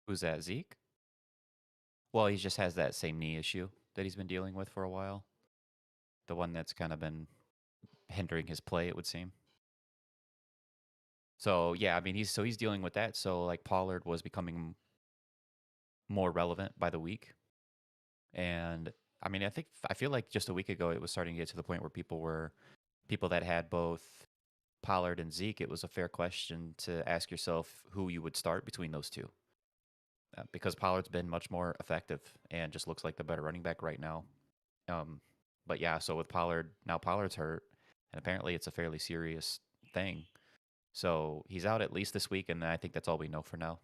Who's that, Zeke? Well, he just has that same knee issue that he's been dealing with for a while. The one that's kind of been hindering his play, it would seem. So yeah, I mean he's dealing with that. So like Pollard was becoming more relevant by the week, and I mean I feel like just a week ago it was starting to get to the point where people that had both Pollard and Zeke. It was a fair question to ask yourself who you would start between those two, because Pollard's been much more effective and just looks like the better running back right now. Um, but yeah, so with Pollard now, Pollard's hurt, and apparently it's a fairly serious thing. So he's out at least this week, and I think that's all we know for now.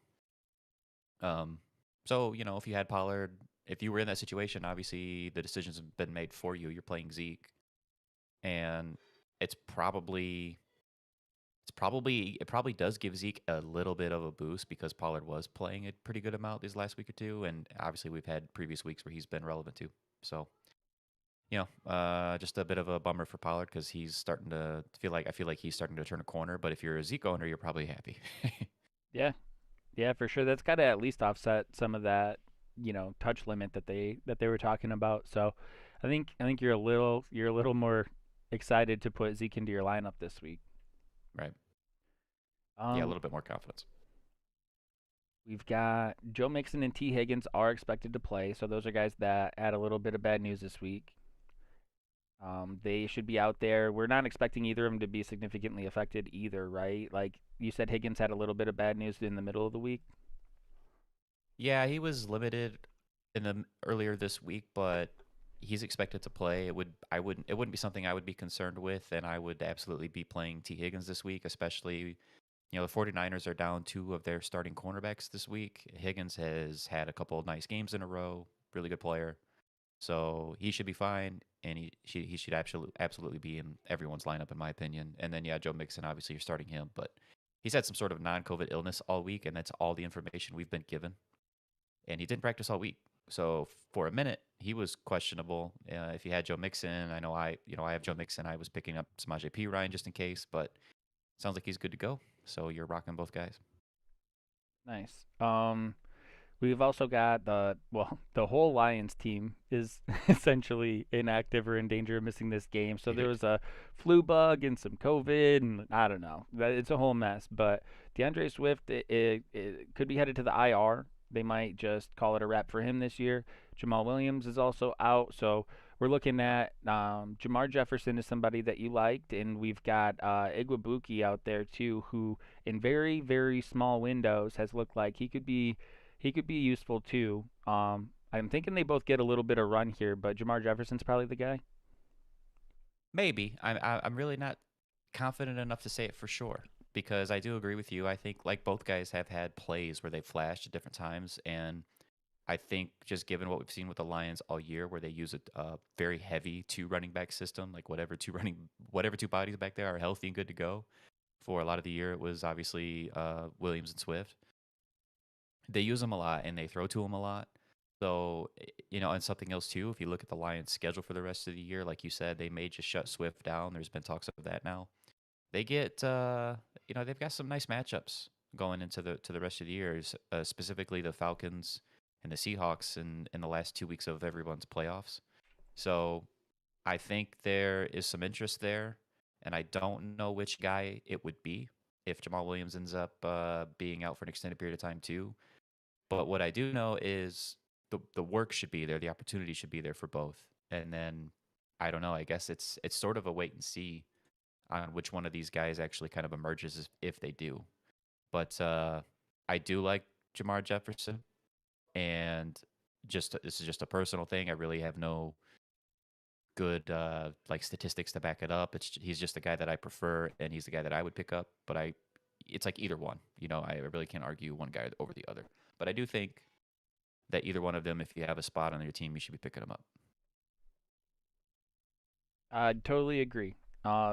Um, so if you had Pollard, if you were in that situation, obviously the decisions have been made for you. You're playing Zeke, and it's probably it probably does give Zeke a little bit of a boost because Pollard was playing a pretty good amount these last week or two, and obviously we've had previous weeks where he's been relevant too. So just a bit of a bummer for Pollard because he's starting to I feel like he's starting to turn a corner. But if you're a Zeke owner, you're probably happy. Yeah, yeah, for sure. That's got to at least offset some of that, touch limit that they were talking about. So, I think you're a little more excited to put Zeke into your lineup this week. Right. Yeah, a Um, little bit more confidence. we've got Joe Mixon and T Higgins are expected to play, so those are guys that add a little bit of bad news this week. They should be out there. We're not expecting either of them to be significantly affected either, right? Like you said, Higgins had a little bit of bad news in the middle of the week. Yeah, he was limited in the earlier this week, but he's expected to play. It wouldn't be something I would be concerned with, and I would absolutely be playing T Higgins this week, especially the 49ers are down two of their starting cornerbacks this week. Higgins has had a couple of nice games in a row, really good player. So he should be fine, and he should absolutely be in everyone's lineup, in my opinion. And then, yeah, Joe Mixon, obviously, you're starting him, but he's had some sort of non-COVID illness all week, and that's all the information we've been given. And he didn't practice all week, so for a minute he was questionable. If you had Joe Mixon, I know I have Joe Mixon. I was picking up Samaje Perine just in case, but sounds like he's good to go. So you're rocking both guys. Nice. We've also got the whole Lions team is essentially inactive or in danger of missing this game. So there was a flu bug and some COVID, and I don't know. It's a whole mess. But DeAndre Swift, it could be headed to the IR. They might just call it a wrap for him this year. Jamal Williams is also out. So we're looking at Jamar Jefferson is somebody that you liked, and we've got Igwabuki out there too, who in very, very small windows has looked like he could be useful too. I'm thinking they both get a little bit of run here, but Jamar Jefferson's probably the guy. Maybe I'm really not confident enough to say it for sure because I do agree with you. I think like both guys have had plays where they flashed at different times, and I think just given what we've seen with the Lions all year, where they use a very heavy two running back system, like whatever two bodies back there are healthy and good to go. For a lot of the year, it was obviously Williams and Swift. They use them a lot and they throw to them a lot. So, and something else too, if you look at the Lions' schedule for the rest of the year, like you said, they may just shut Swift down. There's been talks of that now. They get, they've got some nice matchups going into the rest of the years, specifically the Falcons and the Seahawks in the last 2 weeks of everyone's playoffs. So I think there is some interest there, and I don't know which guy it would be if Jamal Williams ends up being out for an extended period of time too. But what I do know is the work should be there, the opportunity should be there for both. And then I don't know. I guess it's sort of a wait and see on which one of these guys actually kind of emerges if they do. But I do like Jamar Jefferson, and this is just a personal thing. I really have no good like statistics to back it up. He's just the guy that I prefer, and he's the guy that I would pick up. But it's like either one. I really can't argue one guy over the other. But I do think that either one of them, if you have a spot on your team, you should be picking them up. I totally agree.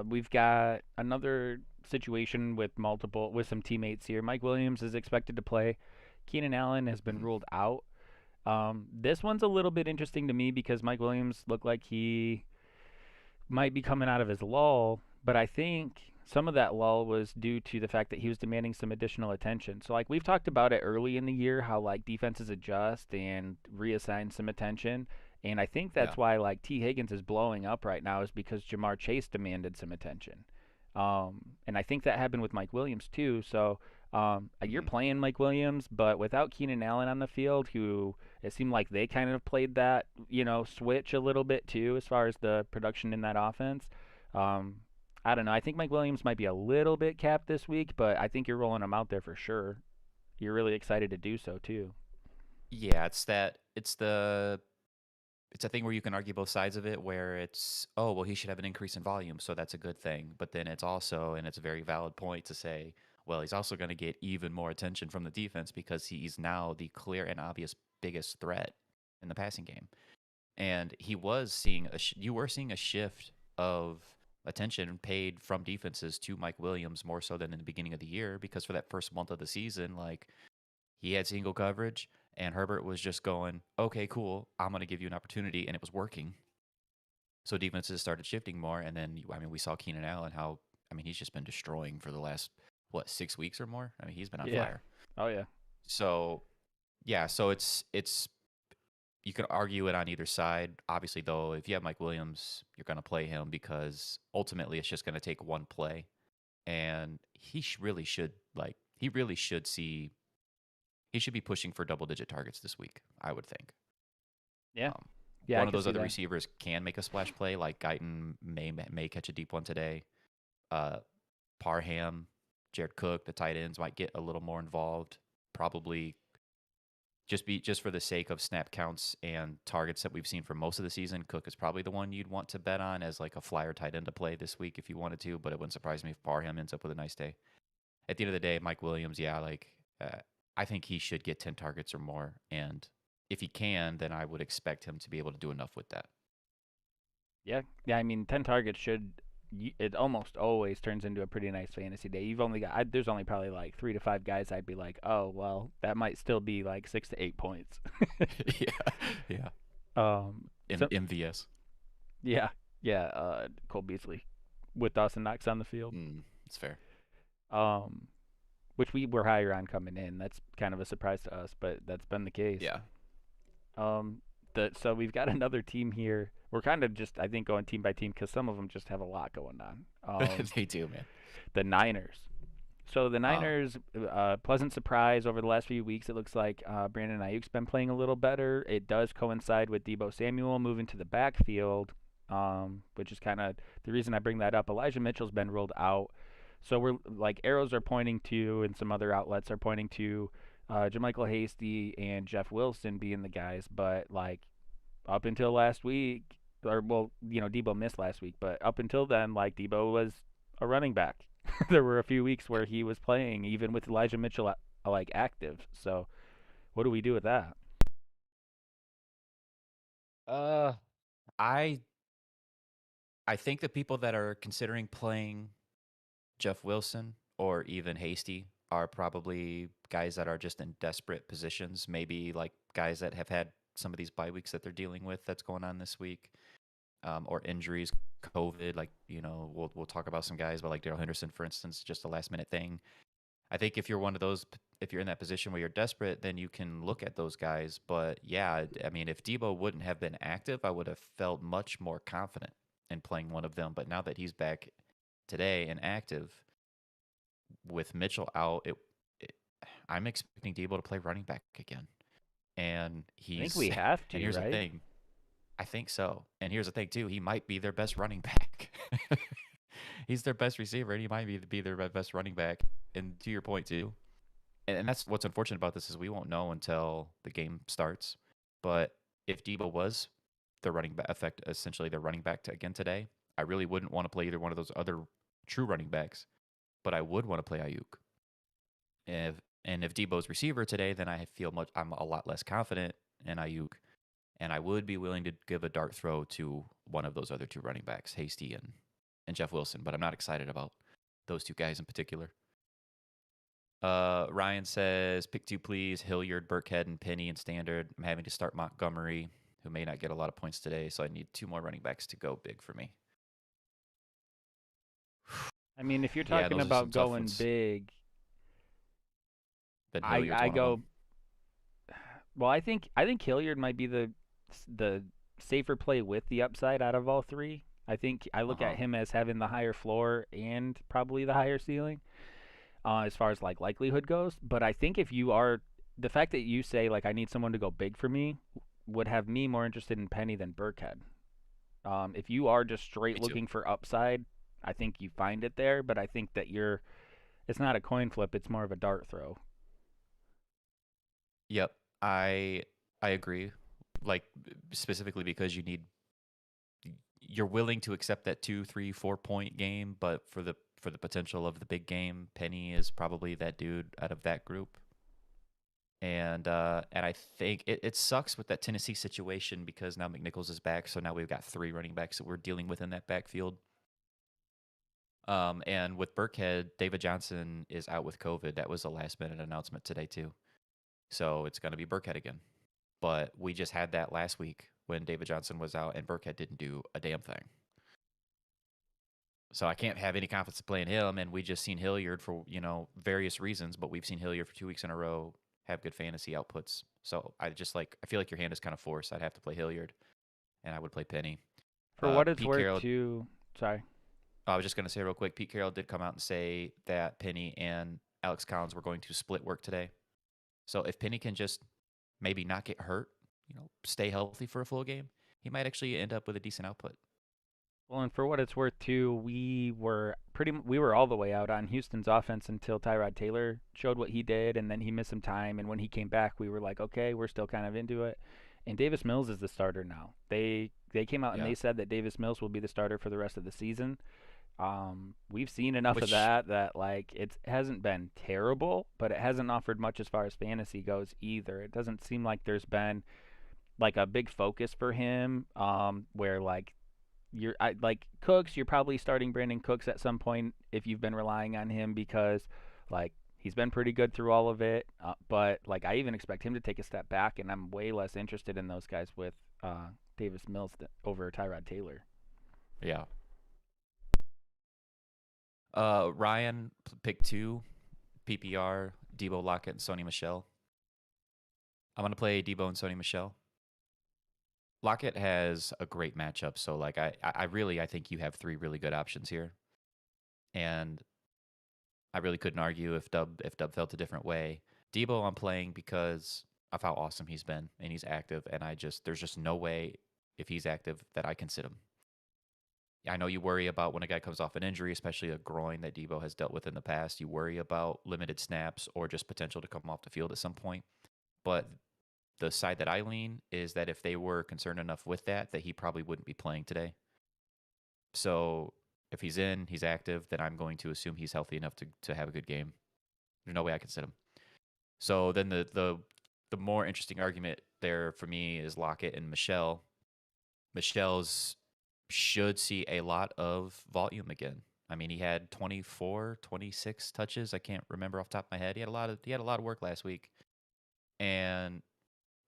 We've got another situation with some teammates here. Mike Williams is expected to play. Keenan Allen has been Mhm. ruled out. This one's a little bit interesting to me because Mike Williams looked like he might be coming out of his lull, but I think some of that lull was due to the fact that he was demanding some additional attention. So like we've talked about it early in the year, how like defenses adjust and reassign some attention. And I think Yeah. that's why like T. Higgins is blowing up right now is because Jamar Chase demanded some attention. And I think that happened with Mike Williams too. So you're Hmm. playing Mike Williams, but without Keenan Allen on the field, who it seemed like they kind of played that, switch a little bit too as far as the production in that offense. Um, I don't know. I think Mike Williams might be a little bit capped this week, but I think you're rolling him out there for sure. You're really excited to do so too. Yeah, it's a thing where you can argue both sides of it, where it's, oh, well, he should have an increase in volume, so that's a good thing. But then it's also, and it's a very valid point to say, well, he's also going to get even more attention from the defense because he's now the clear and obvious biggest threat in the passing game. And you were seeing a shift of attention paid from defenses to Mike Williams more so than in the beginning of the year, because for that first month of the season, like, he had single coverage, and Herbert was just going, okay, cool, I'm going to give you an opportunity, and it was working. So defenses started shifting more, and then, I mean, we saw Keenan Allen, how, I mean, he's just been destroying for the last, what, 6 weeks or more? I mean, he's been on Yeah. fire. Oh yeah. So, yeah, so it's you can argue it on either side. Obviously, though, if you have Mike Williams, you're going to play him because ultimately it's just going to take one play, and he really should see he should be pushing for double-digit targets this week, I would think. Yeah. Um, Yeah, I one of can those see other that. receivers can make a splash play, like Guyton may catch a deep one today. Uh, Parham, Jared Cook, the tight ends might get a little more involved. Probably just for the sake of snap counts and targets that we've seen for most of the season. Cook is probably the one you'd want to bet on as like a flyer tight end to play this week if you wanted to. But it wouldn't surprise me if Parham ends up with a nice day. At the end of the day, Mike Williams, yeah, I think he should get 10 targets or more. And if he can, then I would expect him to be able to do enough with that. Yeah. Yeah, I mean 10 targets it almost always turns into a pretty nice fantasy day. You've only got there's only probably like 3 to 5 guys I'd be like, "Oh, well, that might still be like 6 to 8 points." Yeah. Yeah. So MVS. yeah. Yeah, Cole Beasley with Dawson Knox on the field. It's fair. Um which we were higher on coming in. That's kind of a surprise to us, but that's been the case. Yeah. Um, so we've got another team here. We're kind of just, I think, going team by team because some of them just have a lot going on. They do, man. The Niners. So the Oh, Niners, pleasant surprise over the last few weeks. It looks like Brandon Ayuk's been playing a little better. It does coincide with Debo Samuel moving to the backfield, which is kind of the reason I bring that up. Elijah Mitchell's been ruled out. So we're like arrows are pointing to, and some other outlets are pointing to JaMychal Hasty and Jeff Wilson being the guys. But like up until last week, or well, Debo missed last week, but up until then, like Debo was a running back. There were a few weeks where he was playing, even with Elijah Mitchell like active. So what do we do with that? uh, I I think the people that are considering playing Jeff Wilson or even Hasty are probably guys that are just in desperate positions. Maybe like guys that have had some of these bye weeks that they're dealing with that's going on this week, or injuries, COVID. Like, we'll talk about some guys, but like Daryl Henderson, for instance, just a last minute thing. I think if you're one of those, if you're in that position where you're desperate, then you can look at those guys. But yeah, I mean, if Debo wouldn't have been active, I would have felt much more confident in playing one of them. But now that he's back today and active with Mitchell out, it I'm expecting Debo to play running back again. And I think we have and to, here's the right? thing. I think so. And here's the thing too. He might be their best running back. He's their best receiver, and he might be their best running back. And to your point too, and that's what's unfortunate about this is we won't know until the game starts. But if Debo was the running back, essentially the running back again today, I really wouldn't want to play either one of those other true running backs. But I would want to play Ayuk. If Debo's receiver today, then I'm a lot less confident in Ayuk, and I would be willing to give a dart throw to one of those other two running backs, Hasty and Jeff Wilson. But I'm not excited about those two guys in particular. Ryan says, pick two, please. Hilliard, Burkhead, and Penny in standard. I'm having to start Montgomery, who may not get a lot of points today, so I need two more running backs to go big for me. I mean, if you're Yeah, talking those are some about tough going ones. big, Ben I Hilliard's one of go. them. Well, I think Hilliard might be the safer play with the upside out of all three. I think I Uh look at huh. him as having the higher floor and probably the higher ceiling, as far as like likelihood goes. But I think if you are the fact that you say like I need someone to go big for me would have me more interested in Penny than Burkhead. If you are just straight Me too. looking for upside, I think you find it there. But I think that it's not a coin flip; it's more of a dart throw. Yep, I agree. Like specifically because you're willing to accept that 2, 3, 4 point game, but for the potential of the big game, Penny is probably that dude out of that group. And I think it sucks with that Tennessee situation because now McNichols is back, so now we've got three running backs that we're dealing with in that backfield. And with Burkhead, David Johnson is out with COVID. That was a last minute announcement today too. So it's going to be Burkhead again. But we just had that last week when David Johnson was out and Burkhead didn't do a damn thing. So I can't have any confidence in playing him. And we just seen Hilliard for various reasons, but we've seen Hilliard for 2 weeks in a row have good fantasy outputs. So I feel like your hand is kind of forced. I'd have to play Hilliard, and I would play Penny. For what it's Pete worth, Carroll. too. Sorry. I was just going to say real quick. Pete Carroll did come out and say that Penny and Alex Collins were going to split work today. So if Penny can just maybe not get hurt, stay healthy for a full game, he might actually end up with a decent output. Well, and for what it's worth, too, we were all the way out on Houston's offense until Tyrod Taylor showed what he did, and then he missed some time. And when he came back, we were like, okay, we're still kind of into it. And Davis Mills is the starter now. They came out and Yeah. they said that Davis Mills will be the starter for the rest of the season. We've seen enough of Which that like it hasn't been terrible, but it hasn't offered much as far as fantasy goes either. It doesn't seem like there's been like a big focus for him, where like like Cooks, you're probably starting Brandon Cooks at some point if you've been relying on him because like he's been pretty good through all of it. But like I even expect him to take a step back, and I'm way less interested in those guys with Davis Mills over Tyrod Taylor. Yeah. Ryan picked two, PPR, Debo Lockett and Sony Michelle. I'm gonna play Debo and Sony Michelle. Lockett has a great matchup, so like I think you have three really good options here, and I really couldn't argue if Dub felt a different way. Debo I'm playing because of how awesome he's been and he's active, and there's just no way if he's active that I can sit him. I know you worry about when a guy comes off an injury, especially a groin that Debo has dealt with in the past. You worry about limited snaps or just potential to come off the field at some point. But the side that I lean is that if they were concerned enough with that he probably wouldn't be playing today. So if he's in, he's active, then I'm going to assume he's healthy enough to have a good game. There's no way I can sit him. So then the more interesting argument there for me is Lockett and Michelle. Michelle's should see a lot of volume again. I mean, he had 24, 26 touches. I can't remember off the top of my head. He had a lot of work last week. And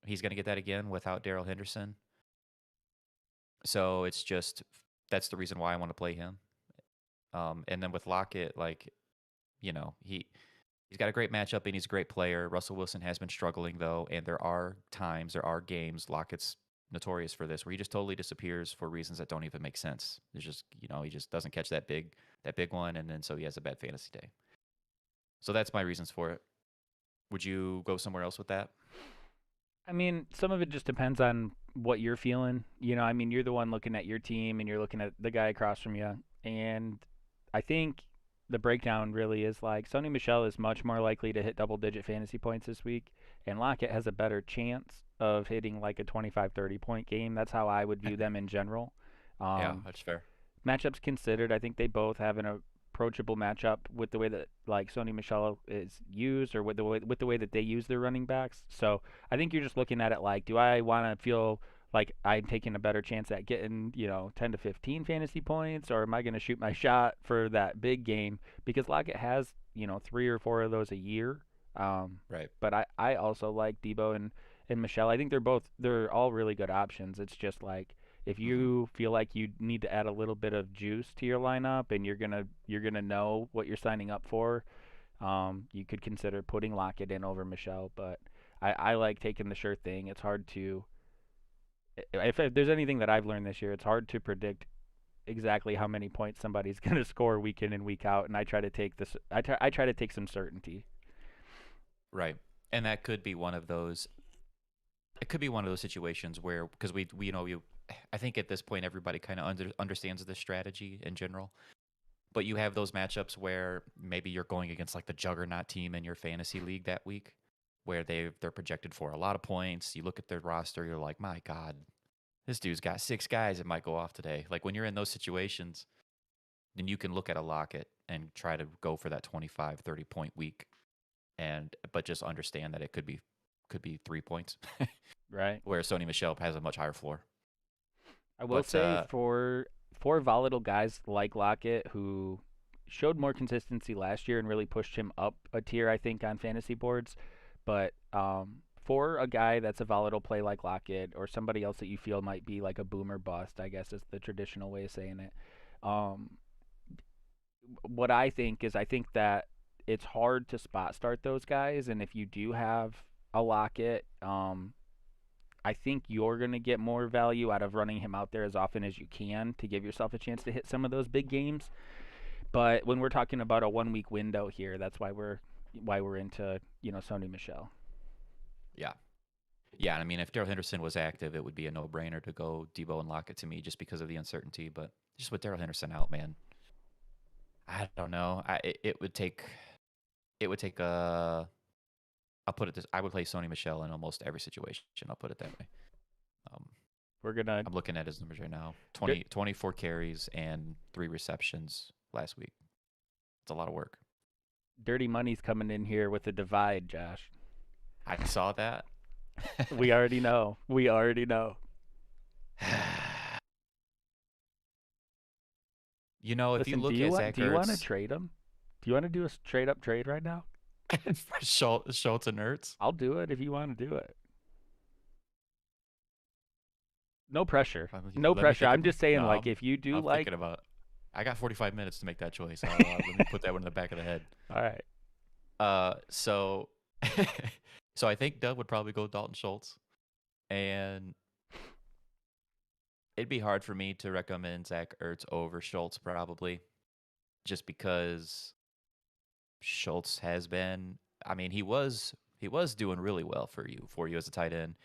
he's going to get that again without Daryl Henderson. So it's just that's the reason why I want to play him. And then with Lockett, like, he's got a great matchup and he's a great player. Russell Wilson has been struggling though, and there are games. Lockett's notorious for this, where he just totally disappears for reasons that don't even make sense. There's just he just doesn't catch that big one, and then so he has a bad fantasy day. So that's my reasons for it. Would you go somewhere else with that? I mean, some of it just depends on what you're feeling. I mean, you're the one looking at your team and you're looking at the guy across from you. And I think the breakdown really is like Sony Michelle is much more likely to hit double digit fantasy points this week, and Lockett has a better chance of hitting like a 25, 30 point game. That's how I would view them in general. Yeah, Um, that's fair. Matchups considered, I think they both have an approachable matchup with the way that like Sony Michelle is used, or with the way that they use their running backs. So I think you're just looking at it like, do I want to feel like I'm taking a better chance at getting 10 to 15 fantasy points, or am I going to shoot my shot for that big game? Because Lockett has 3 or 4 of those a year. Um, Right. but I also like Debo and Michelle. I think they're all really good options. It's just like If Hmm. you feel like you need to add a little bit of juice to your lineup and you're gonna know what you're signing up for, you could consider putting Lockett in over Michelle. But I like taking the sure thing. It's hard to if there's anything that I've learned this year, it's hard to predict exactly how many points somebody's going to score week in and week out, and I try to take this. I try to take some certainty. Right. And that could be one of those. It could be one of those situations where, because we I think at this point everybody kind of understands the strategy in general. But you have those matchups where maybe you're going against like the juggernaut team in your fantasy league that week, where they're projected for a lot of points. You look at their roster, you're like, my God, this dude's got 6 guys that might go off today. Like when you're in those situations, then you can look at a Lockett and try to go for that 25, 30 point week, but just understand that it could be 3 points, Right. where Sony Michelle has a much higher floor. I will But say for volatile guys like Lockett who showed more consistency last year and really pushed him up a tier, I think, on fantasy boards. But for a guy that's a volatile play like Lockett or somebody else that you feel might be like a boomer bust, I guess is the traditional way of saying it. Um, what I think that it's hard to spot start those guys, and if you do have a Lockett, I think you're going to get more value out of running him out there as often as you can to give yourself a chance to hit some of those big games. But when we're talking about a 1 week window here, that's why we're into Sony Michelle. yeah, yeah. I mean, if Daryl Henderson was active, it would be a no-brainer to go Debo and Lockett to me, just because of the uncertainty. But just with Daryl Henderson out, man, I don't know. It would take a. I'll put it this. I would play Sony Michelle in almost every situation. I'll put it that way. Um, We're gonna I'm looking at his numbers right now. Dir- 24 carries and 3 receptions last week. It's a lot of work. Dirty Money's coming in here with a divide, Josh. I saw that. We already know. We already know. If you Listen, do look you at want Zach do you want to Ertz, trade him? Do you want to do a straight up trade right now? for Schultz and Ertz, I'll do it if you want to do it. No pressure. No let me pressure. think I'm about. just saying, No, like, if you do I'm like, thinking about. I got 45 minutes to make that choice. Let me put that one in the back of the head. all right, So, so I think Doug would probably go Dalton Schultz, and it'd be hard for me to recommend Zach Ertz over Schultz probably, just because Schultz has been. I mean, he was doing really well for you as a tight end,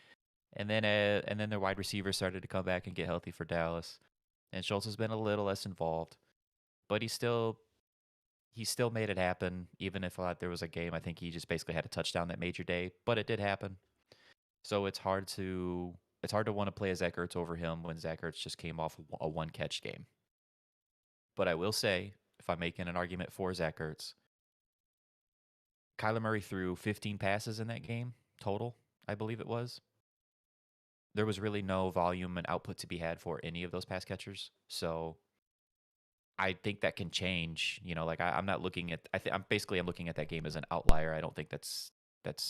and then their wide receivers started to come back and get healthy for Dallas, and Schultz has been a little less involved, but he still made it happen. Even if there was a game, I think he just basically had a touchdown that made your day, but it did happen. So it's hard to want to play a Zach Ertz over him when Zach Ertz just came off a one catch game. But I will say, if I'm making an argument for Zach Ertz, Kyler Murray threw 15 passes in that game total, I believe it was. There was really no volume and output to be had for any of those pass catchers. So I think that can change. Like I'm not looking at. I'm looking at that game as an outlier. I don't think that's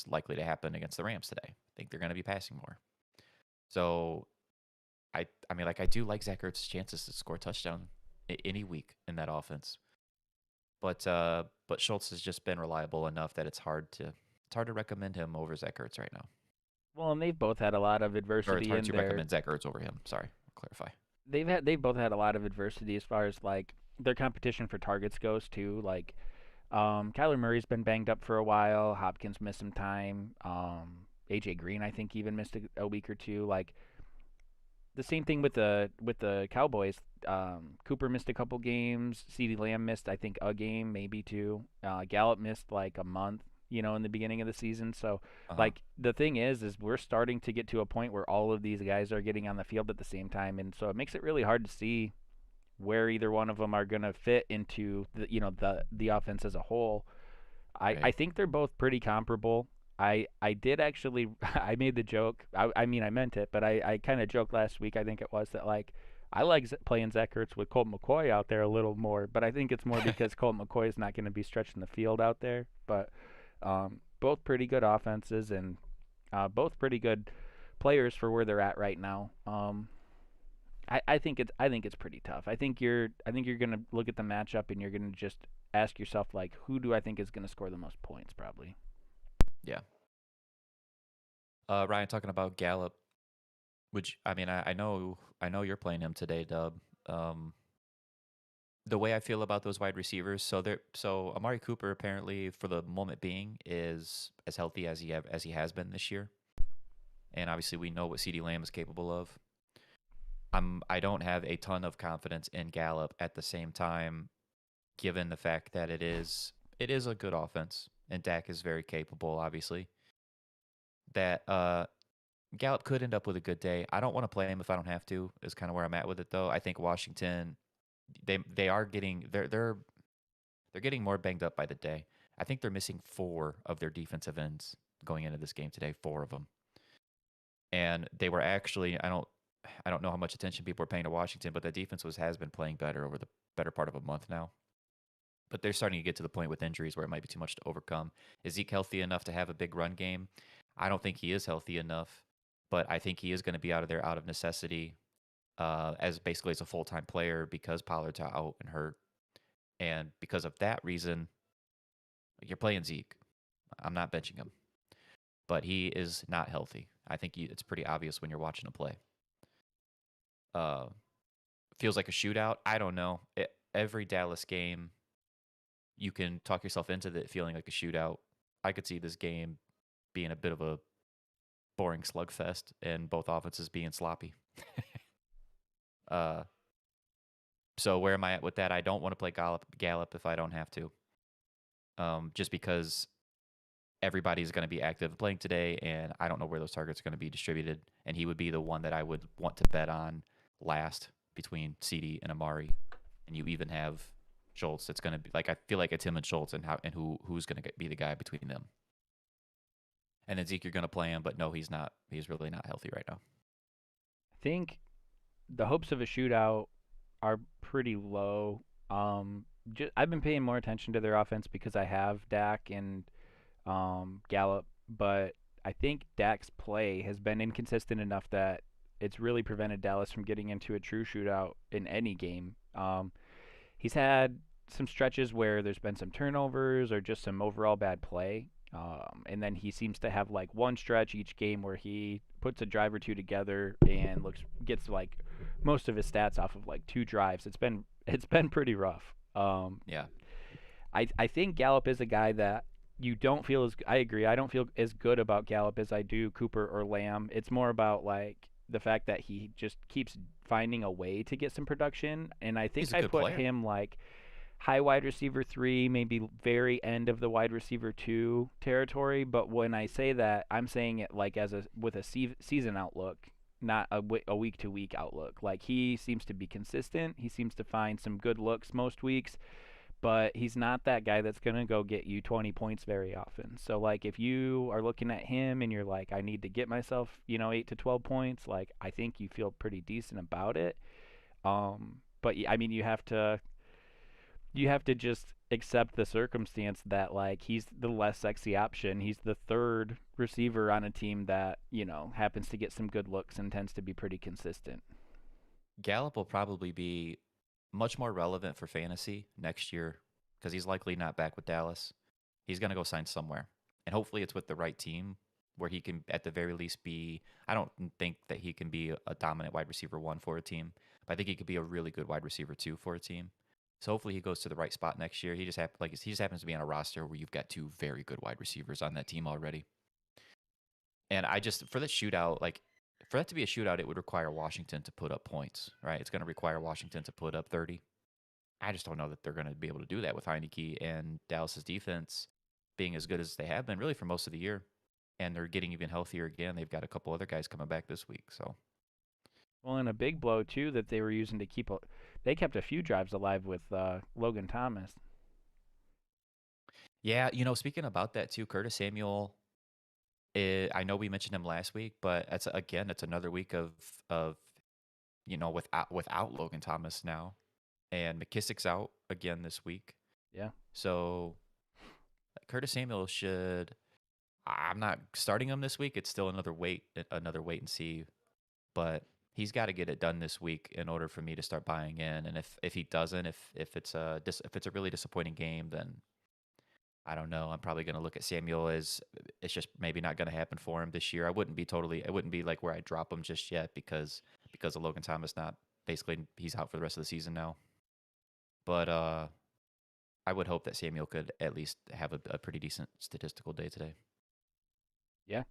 likely to happen against the Rams today. I think they're going to be passing more. So I mean, like I do like Zach Ertz's chances to score a touchdown any week in that offense. But Schultz has just been reliable enough that it's hard to recommend him over Zach Ertz right now. well, and they've both had a lot of Or it's adversity hard in to their. recommend Zach Ertz over him. Sorry, I'll clarify. They've both had a lot of adversity as far as like their competition for targets goes too. Like, Kyler Murray's been banged up for a while. Hopkins missed some time. AJ Green, I think, even missed a week or two. Like the same thing with the Cowboys. Cooper missed a couple games. CeeDee Lamb missed, I think, a game, maybe two. Gallup missed like a month, in the beginning of the season. So, Uh huh. like, the thing is we're starting to get to a point where all of these guys are getting on the field at the same time, and so it makes it really hard to see where either one of them are going to fit into the offense as a whole. I Right. think they're both pretty comparable. I did actually I made the joke. I mean I meant it, but I kind of joked last week. I think it was that like I like playing Zach Ertz with Colt McCoy out there a little more, but I think it's more because Colt McCoy is not going to be stretching the field out there. But both pretty good offenses and both pretty good players for where they're at right now. I think it's pretty tough. I think you're gonna look at the matchup and you're gonna just ask yourself like, who do I think is gonna score the most points? Probably. Yeah. Ryan, talking about Gallup, which I mean, I know you're playing him today, Dub. Um, the way I feel about those wide receivers, so Amari Cooper apparently for the moment being is as healthy as he has been this year, and obviously we know what CeeDee Lamb is capable of. I don't have a ton of confidence in Gallup at the same time, given the fact that it is a good offense and Dak is very capable, obviously. That Gallup could end up with a good day. I don't want to play him if I don't have to. Is kind of where I'm at with it though. I think Washington they are getting they're getting more banged up by the day. I think they're missing 4 of their defensive ends going into this game today, 4 of them. And they were actually I don't know how much attention people are paying to Washington, but the defense has been playing better over the better part of a month now. But they're starting to get to the point with injuries where it might be too much to overcome. Is Zeke healthy enough to have a big run game? I don't think he is healthy enough, but I think he is going to be out of there out of necessity, as basically as a full time player because Pollard's out and hurt, and because of that reason, you're playing Zeke. I'm not benching him, but he is not healthy. I think it's pretty obvious when you're watching him play. Uh, Feels like a shootout. I don't know. Every Dallas game, you can talk yourself into it feeling like a shootout. I could see this game being a bit of a boring slugfest and both offenses being sloppy. uh, so where am I at with that? I don't want to play Gallup if I don't have to, just because everybody's going to be active playing today, and I don't know where those targets are going to be distributed. And he would be the one that I would want to bet on last between CeeDee and Amari. And you even have Schultz. It's going to be like I feel like it's him and Schultz, and who's going to be the guy between them. And then Zeke, you're going to play him, but no, he's not. He's really not healthy right now. I think the hopes of a shootout are pretty low. I've been paying more attention to their offense because I have Dak and Gallup, but I think Dak's play has been inconsistent enough that it's really prevented Dallas from getting into a true shootout in any game. He's had some stretches where there's been some turnovers or just some overall bad play. And then he seems to have like one stretch each game where he puts a drive or two together and gets like most of his stats off of like 2 drives. It's been pretty rough. Yeah. I think Gallup is a guy that you don't feel as I agree. I don't feel as good about Gallup as I do Cooper or Lamb. It's more about like the fact that he just keeps finding a way to get some production, and I think He's a I good put player. him like high wide receiver 3, maybe very end of the wide receiver 2 territory. But when I say that, I'm saying it like as a with a season outlook, not a week to week outlook. Like he seems to be consistent. He seems to find some good looks most weeks, but he's not that guy that's going to go get you 20 points very often. So like if you are looking at him and you're like I need to get myself, 8 to 12 points, like I think you feel pretty decent about it. But I mean you have to just accept the circumstance that like he's the less sexy option. He's the third receiver on a team that, happens to get some good looks and tends to be pretty consistent. Gallup will probably be much more relevant for fantasy next year because he's likely not back with Dallas. He's going to go sign somewhere. And hopefully it's with the right team where he can, at the very least, be. I don't think that he can be a dominant wide receiver 1 for a team, but I think he could be a really good wide receiver 2 for a team. So hopefully he goes to the right spot next year. He just happens to be on a roster where you've got 2 very good wide receivers on that team already. And for the shootout, like for that to be a shootout, it would require Washington to put up points, right? It's going to require Washington to put up 30. I just don't know that they're going to be able to do that with Heineke and Dallas's defense being as good as they have been really for most of the year. And they're getting even healthier again. They've got a couple other guys coming back this week. So, Well, and a big blow too that they were using to they kept a few drives alive with Logan Thomas. yeah, speaking about that too, Curtis Samuel, I know we mentioned him last week, but it's another week of without Logan Thomas now, and McKissick's out again this week. Yeah. So Curtis Samuel should. I'm not starting him this week. It's still another wait and see, but he's got to get it done this week in order for me to start buying in. And if he doesn't, if it's a really disappointing game, then I don't know. I'm probably going to look at Samuel as it's just maybe not going to happen for him this year. I wouldn't be like where I drop him just yet because of Logan Thomas not basically he's out for the rest of the season now. But I would hope that Samuel could at least have a pretty decent statistical day today. Yeah.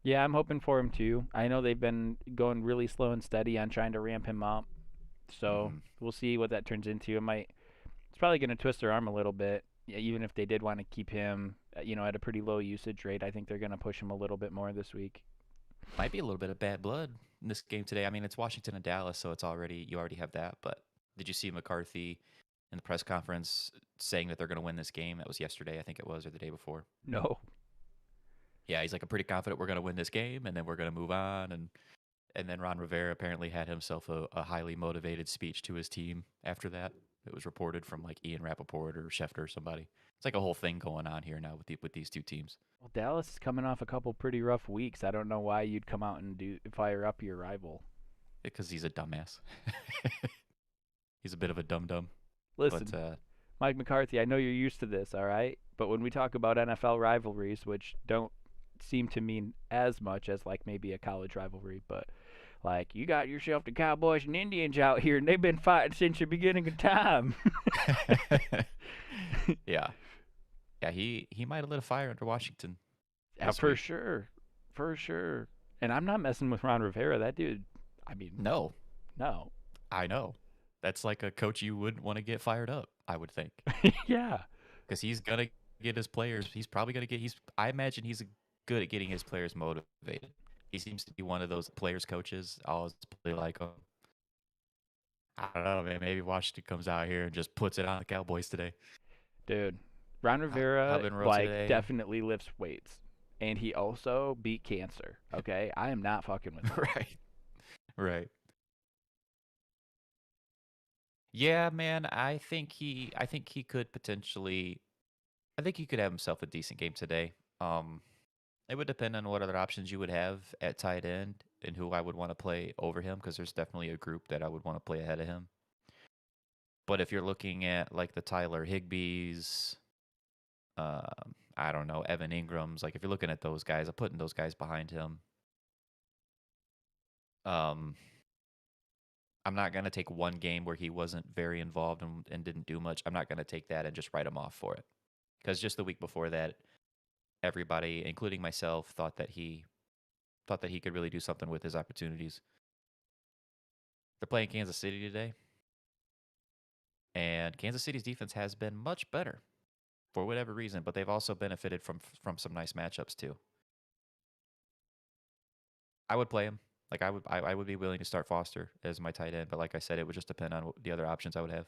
Yeah, I'm hoping for him too. I know they've been going really slow and steady on trying to ramp him up. So Mhm. we'll see what that turns into. It's probably going to twist their arm a little bit. Yeah, even if they did want to keep him, at a pretty low usage rate, I think they're going to push him a little bit more this week. Might be a little bit of bad blood in this game today. I mean, it's Washington and Dallas, so you already have that. But did you see McCarthy in the press conference saying that they're going to win this game? That was yesterday, I think it was, or the day before. No. Yeah, he's like, I'm pretty confident we're going to win this game, and then we're going to move on. And then Ron Rivera apparently had himself a highly motivated speech to his team after that. It was reported from like Ian Rappaport or Schefter or somebody. It's like a whole thing going on here now with these two teams Well, Dallas is coming off a couple pretty rough weeks. I don't know why you'd come out and fire up your rival. because he's a dumbass. He's a bit of a dum dum. Listen, But Mike McCarthy, I know you're used to this, all right? But when we talk about NFL rivalries, which don't seem to mean as much as like maybe a college rivalry, but like you got yourself the Cowboys and Indians out here, and they've been fighting since the beginning of time. yeah, yeah, he might have lit a fire under Washington Yeah, this for week. sure, for sure. And I'm not messing with Ron Rivera. That dude, I mean, No, no. I know. That's like a coach you wouldn't want to get fired up, I would think, Yeah, because he's gonna get his players. He's probably gonna get. I imagine he's good at getting his players motivated. He seems to be one of those players coaches. I always play like him. I don't know, man. Maybe Washington comes out here and just puts it on the Cowboys today. dude. Ron How Rivera been real like today? definitely lifts weights, and he also beat cancer. Okay, I am not fucking with him. Right, right. Yeah, man. I think he could potentially. I think he could have himself a decent game today. Um, it would depend on what other options you would have at tight end and who I would want to play over him because there's definitely a group that I would want to play ahead of him. But if you're looking at like the Tyler Higbees, I don't know, Evan Ingram's, like if you're looking at those guys, I'm putting those guys behind him. Um, I'm not gonna take one game where he wasn't very involved and didn't do much. I'm not gonna take that and just write him off for it because just the week before that, everybody, including myself, thought that he could really do something with his opportunities. They're playing Kansas City today, and Kansas City's defense has been much better for whatever reason, but they've also benefited from some nice matchups too. I would play him. Like I would be willing to start Foster as my tight end, but like I said, it would just depend on the other options I would have.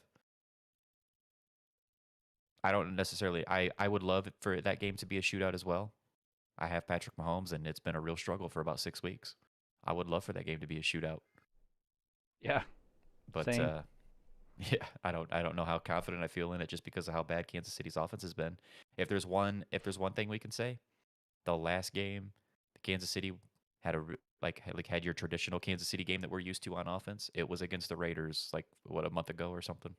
I don't necessarily. I would love for that game to be a shootout as well. I have Patrick Mahomes, and it's been a real struggle for about 6 weeks. I would love for that game to be a shootout, Yeah, but same. yeah, I don't know how confident I feel in it just because of how bad Kansas City's offense has been. If there's one thing we can say, the last game, the Kansas City had had your traditional Kansas City game that we're used to on offense. It was against the Raiders like what a month ago or something.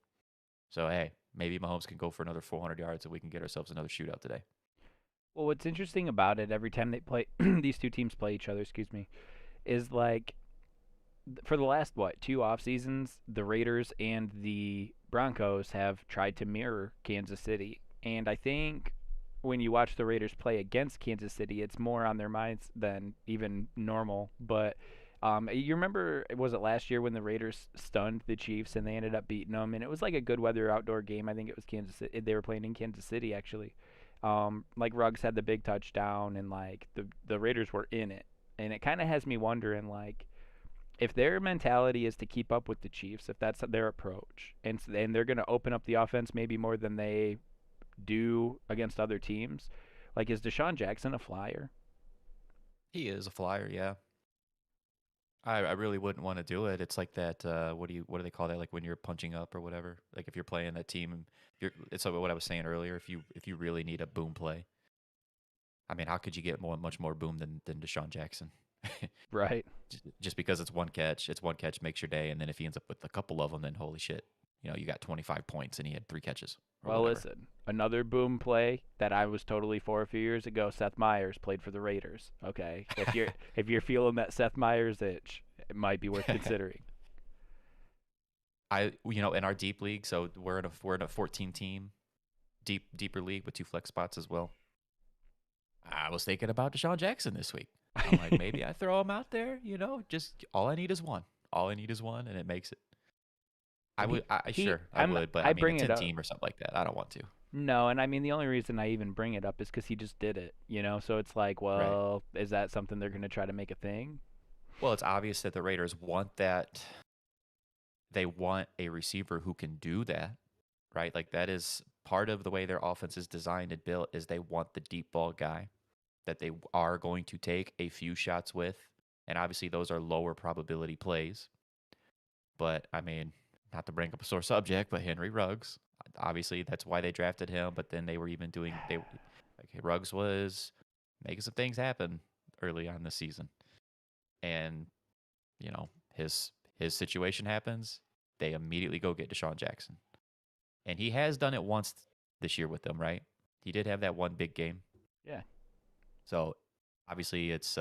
So hey, maybe Mahomes can go for another 400 yards and we can get ourselves another shootout today. Well, what's interesting about it every time they play these two teams play each other, excuse me, is like for the last what two off seasons, the Raiders and the Broncos have tried to mirror Kansas City, and I think when you watch the Raiders play against Kansas City, it's more on their minds than even normal. But you remember, was it last year when the Raiders stunned the Chiefs and they ended up beating them? And it was like a good weather outdoor game. I think it was Kansas City. They were playing in Kansas City actually. Like Ruggs had the big touchdown, and like the Raiders were in it. And it kind of has me wondering, like, if their mentality is to keep up with the Chiefs, if that's their approach, and they're going to open up the offense maybe more than they do against other teams, like is Deshaun Jackson a flyer? He is a flyer, yeah. I really wouldn't want to do it. It's like that. What do they call that? Like when you're punching up or whatever. Like if you're playing that team, it's like what I was saying earlier. If you really need a boom play, I mean, how could you get much more boom than Deshaun Jackson? Right. Just because it's one catch makes your day, and then if he ends up with a couple of them, then holy shit, you got 25 points and he had 3 catches or Well, whatever. listen, another boom play that I was totally for a few years ago. Seth Meyers played for the Raiders. Okay, if you're feeling that Seth Meyers itch, it might be worth considering. In our deep league, so we're in a 14 team deeper league with 2 flex spots as well. I was thinking about Deshaun Jackson this week. I'm like, maybe I throw him out there. Just all I need is one. All I need is one, and it makes it. I And would, he sure, I would, but I I mean, a bring it 10 up. team or something like that, I don't want to. No, and I mean the only reason I even bring it up is because he just did it. So it's like, Right. well, is that something they're gonna try to make a thing? Well, it's obvious that the Raiders want that. They want a receiver who can do that, right? Like that is part of the way their offense is designed and built is they want the deep ball guy that they are going to take a few shots with. And obviously those are lower probability plays. But I mean, not to bring up a sore subject, but Henry Ruggs, obviously that's why they drafted him. But then they were even doing Ruggs was making some things happen early on this season, and you know his situation happens, they immediately go get Deshaun Jackson, and he has done it once this year with them, right? He did have that one big game, Yeah. so obviously it's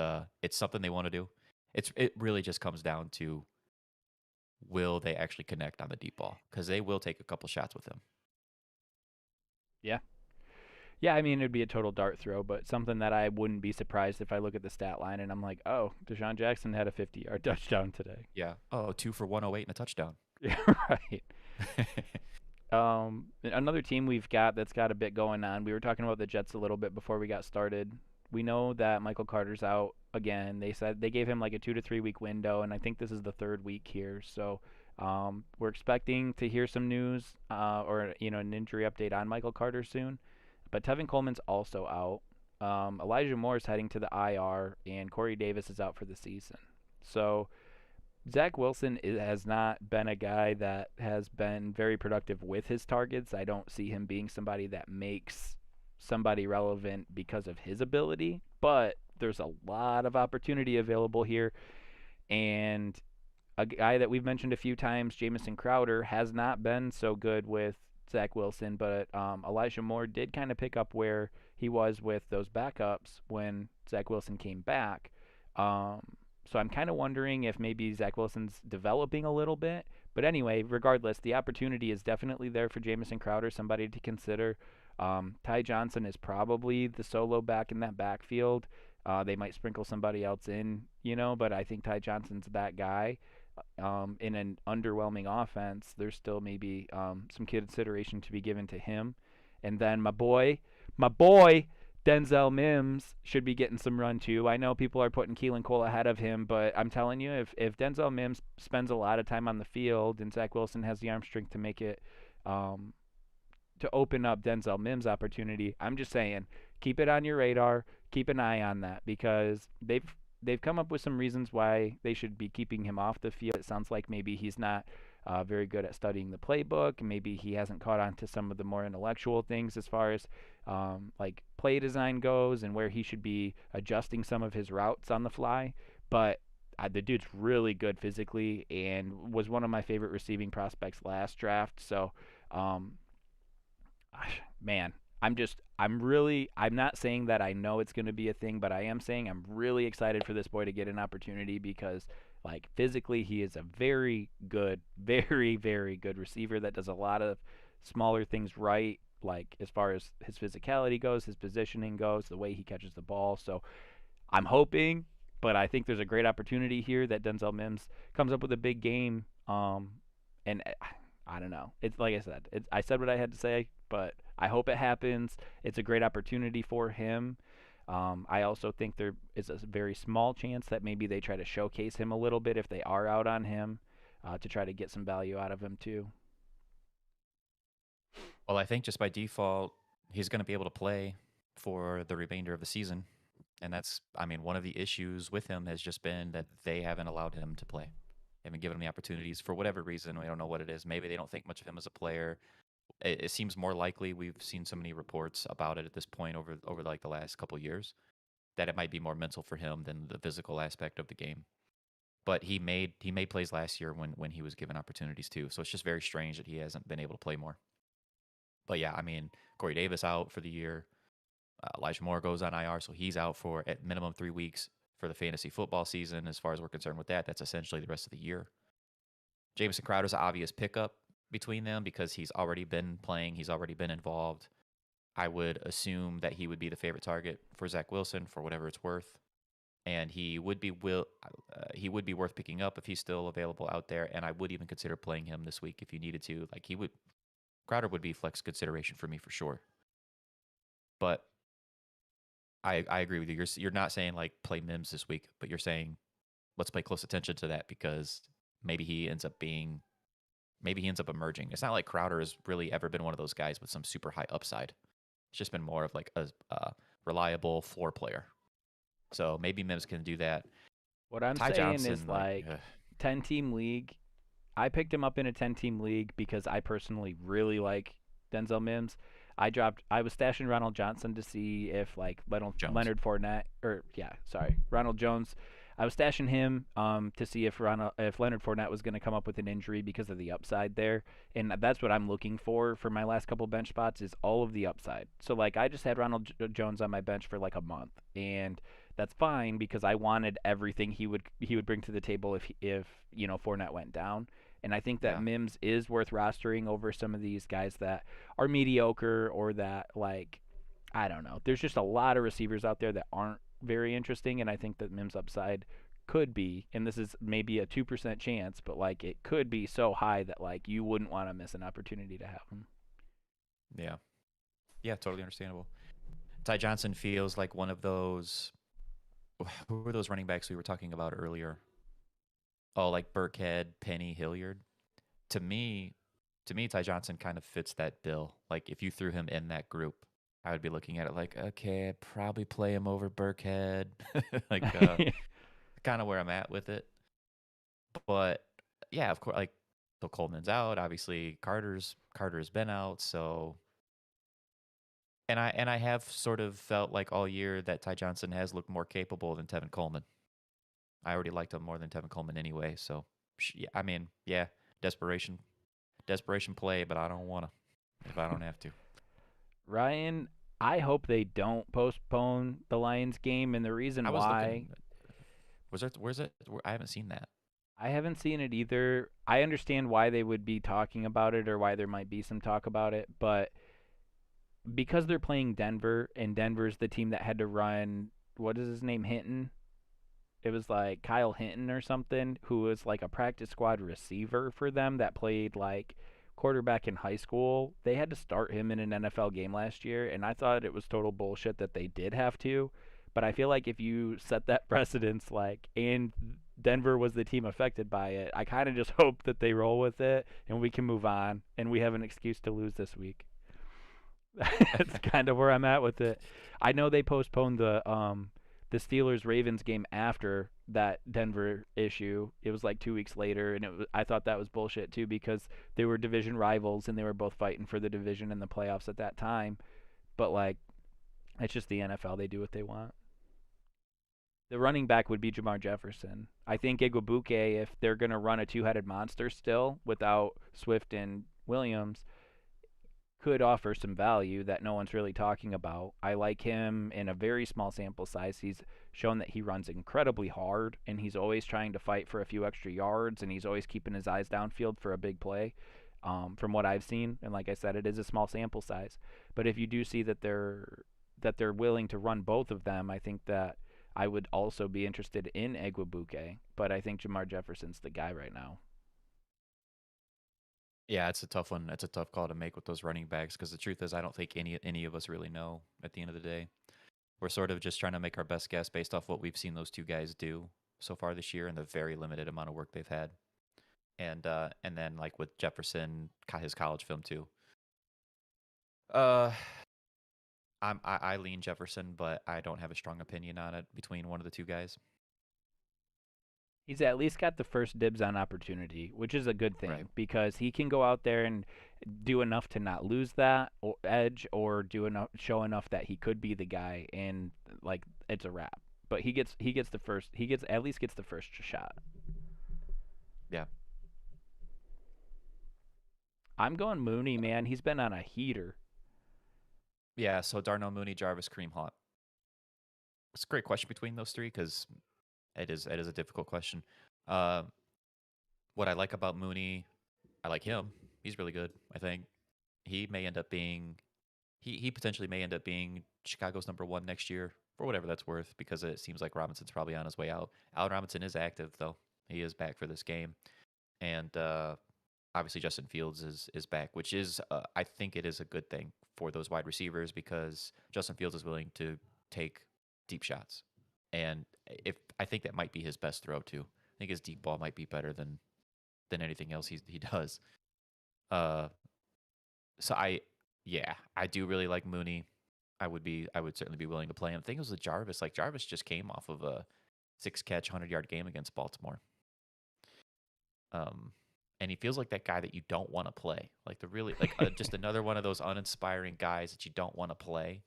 something they want to do. It really just comes down to will they actually connect on the deep ball because they will take a couple shots with him. Yeah. Yeah, I mean it'd be a total dart throw, but something that I wouldn't be surprised if I look at the stat line and I'm like, oh, Deshaun Jackson had a 50-yard touchdown today. Yeah. Oh, 2 for 108 and a touchdown. Yeah, right. Another team we've got that's got a bit going on. We were talking about the Jets a little bit before we got started. We know that Michael Carter's out again. They said they gave him like a 2 to 3 week window, and I think this is the third week here. So we're expecting to hear some news or an injury update on Michael Carter soon. But Tevin Coleman's also out. Elijah Moore is heading to the IR, and Corey Davis is out for the season. So Zach Wilson has not been a guy that has been very productive with his targets. I don't see him being somebody that makes somebody relevant because of his ability, but there's a lot of opportunity available here. And a guy that we've mentioned a few times, Jamison Crowder, has not been so good with Zach Wilson, but Elijah Moore did kind of pick up where he was with those backups when Zach Wilson came back. Um, so I'm kind of wondering if maybe Zach Wilson's developing a little bit. But anyway, regardless, the opportunity is definitely there for Jamison Crowder, somebody to consider. Ty Johnson is probably the solo back in that backfield. They might sprinkle somebody else in, but I think Ty Johnson's that guy. In an underwhelming offense, there's still maybe some consideration to be given to him. And then my boy, Denzel Mims should be getting some run too. I know people are putting Keelan Cole ahead of him, but I'm telling you, if Denzel Mims spends a lot of time on the field and Zach Wilson has the arm strength to make it, to open up Denzel Mims' opportunity, I'm just saying, keep it on your radar, keep an eye on that because they've come up with some reasons why they should be keeping him off the field. It sounds like maybe he's not very good at studying the playbook, and maybe he hasn't caught on to some of the more intellectual things as far as like play design goes and where he should be adjusting some of his routes on the fly. But the dude's really good physically and was one of my favorite receiving prospects last draft. So, um, man, I'm not saying that I know it's going to be a thing, but I am saying I'm really excited for this boy to get an opportunity because, like, physically, he is a very good, very, very good receiver that does a lot of smaller things right, like, as far as his physicality goes, his positioning goes, the way he catches the ball. So I'm hoping, but I think there's a great opportunity here that Denzel Mims comes up with a big game. And I don't know. It's like I said. I said what I had to say, but I hope it happens. It's a great opportunity for him. I also think there is a very small chance that maybe they try to showcase him a little bit if they are out on him to try to get some value out of him too. Well, I think just by default, he's going to be able to play for the remainder of the season. And that's, I mean, one of the issues with him has just been that they haven't allowed him to play. They haven't given him the opportunities for whatever reason. We don't know what it is. Maybe they don't think much of him as a player. It seems more likely. We've seen so many reports about it at this point over like the last couple of years. that it might be more mental for him than the physical aspect of the game. But he made plays last year when he was given opportunities too. So it's just very strange that he hasn't been able to play more. But yeah, I mean, Corey Davis out for the year. Elijah Moore goes on IR, so he's out for at minimum 3 weeks for the fantasy football season. As far as we're concerned with that, that's essentially the rest of the year. Jamison Crowder's an obvious pickup between them because he's already been playing, he's already been involved. I would assume that he would be the favorite target for Zach Wilson for whatever it's worth, and he would be worth picking up if he's still available out there. And I would even consider playing him this week if you needed to. Like Crowder would be flex consideration for me for sure. But I agree with you. You're not saying like play Mims this week, but you're saying let's pay close attention to that because maybe he ends up emerging. It's not like Crowder has really ever been one of those guys with some super high upside. It's just been more of like a reliable floor player. So maybe Mims can do that. What I'm Ty saying Johnson, is like 10-team league. I picked him up in a 10-team league because I personally really like Denzel Mims. I was stashing Ronald Johnson to see if like Ronald Jones. Ronald Jones. I was stashing him to see if Leonard Fournette was going to come up with an injury because of the upside there, and that's what I'm looking for my last couple bench spots is all of the upside. So like I just had Ronald Jones on my bench for like a month, and that's fine because I wanted everything he would bring to the table if Fournette went down. And I think that Mims is worth rostering over some of these guys that are mediocre or that, like, I don't know. There's just a lot of receivers out there that aren't very interesting, and I think that Mims' upside could be, and this is maybe a 2% chance, but, like, it could be so high that, like, you wouldn't want to miss an opportunity to have him. Yeah. Yeah, totally understandable. Ty Johnson feels like one of those – who were those running backs we were talking about earlier? Oh, like Burkhead, Penny, Hilliard. To me, Ty Johnson kind of fits that bill. Like if you threw him in that group, I would be looking at it like, okay, I'd probably play him over Burkhead. Like kind of where I'm at with it. But yeah, of course, like so Coleman's out. Obviously, Carter's been out. So, and I have sort of felt like all year that Ty Johnson has looked more capable than Tevin Coleman. I already liked him more than Tevin Coleman anyway. So, yeah, I mean, yeah, desperation play, but I don't want to if I don't have to. Ryan, I hope they don't postpone the Lions game, and the reason why. Where's it? I haven't seen that. I haven't seen it either. I understand why they would be talking about it or why there might be some talk about it, but because they're playing Denver, and Denver's the team that had to run, what is his name, Hinton? It was like Kyle Hinton or something, who was like a practice squad receiver for them that played like quarterback in high school. They had to start him in an NFL game last year, and I thought it was total bullshit that they did have to. But I feel like if you set that precedence, like, and Denver was the team affected by it, I kind of just hope that they roll with it and we can move on and we have an excuse to lose this week. That's kind of where I'm at with it. I know they postponed the Steelers-Ravens game after that Denver issue. It was like 2 weeks later, and I thought that was bullshit too because they were division rivals and they were both fighting for the division in the playoffs at that time. But like, it's just the NFL. They do what they want. The running back would be Jamar Jefferson. I think Igwebuike, if they're going to run a two-headed monster still without Swift and Williams, could offer some value that no one's really talking about. I like him in a very small sample size. He's shown that he runs incredibly hard, and he's always trying to fight for a few extra yards, and he's always keeping his eyes downfield for a big play, from what I've seen. And like I said, it is a small sample size. But if you do see that they're willing to run both of them, I think that I would also be interested in Igwebuike. But I think Jamar Jefferson's the guy right now. Yeah, it's a tough one. It's a tough call to make with those running backs because the truth is I don't think any of us really know at the end of the day. We're sort of just trying to make our best guess based off what we've seen those two guys do so far this year and the very limited amount of work they've had. And then like with Jefferson, his college film too. I lean Jefferson, but I don't have a strong opinion on it between one of the two guys. He's at least got the first dibs on opportunity, which is a good thing because he can go out there and do enough to not lose that edge or show enough that he could be the guy. And like it's a wrap. But he gets the first. He gets at least gets the first shot. Yeah. I'm going Mooney, man. He's been on a heater. Yeah, so Darnell Mooney, Jarvis, Kareem Hunt. It's a great question between those three because it is a difficult question. Uh, what I like about Mooney, I like him. He's really good. I think he may end up being he potentially may end up being Chicago's #1 next year for whatever that's worth because it seems like Robinson's probably on his way out. Allen Robinson is active though; he is back for this game, and obviously Justin Fields is back, which is I think it is a good thing for those wide receivers because Justin Fields is willing to take deep shots, and if I think that might be his best throw too. I think his deep ball might be better than anything else he does. Uh, so I do really like Mooney. I would certainly be willing to play him. The thing was with Jarvis, like Jarvis just came off of a 6-catch, 100-yard game against Baltimore. And he feels like that guy that you don't want to play. Like the really like just another one of those uninspiring guys that you don't want to play,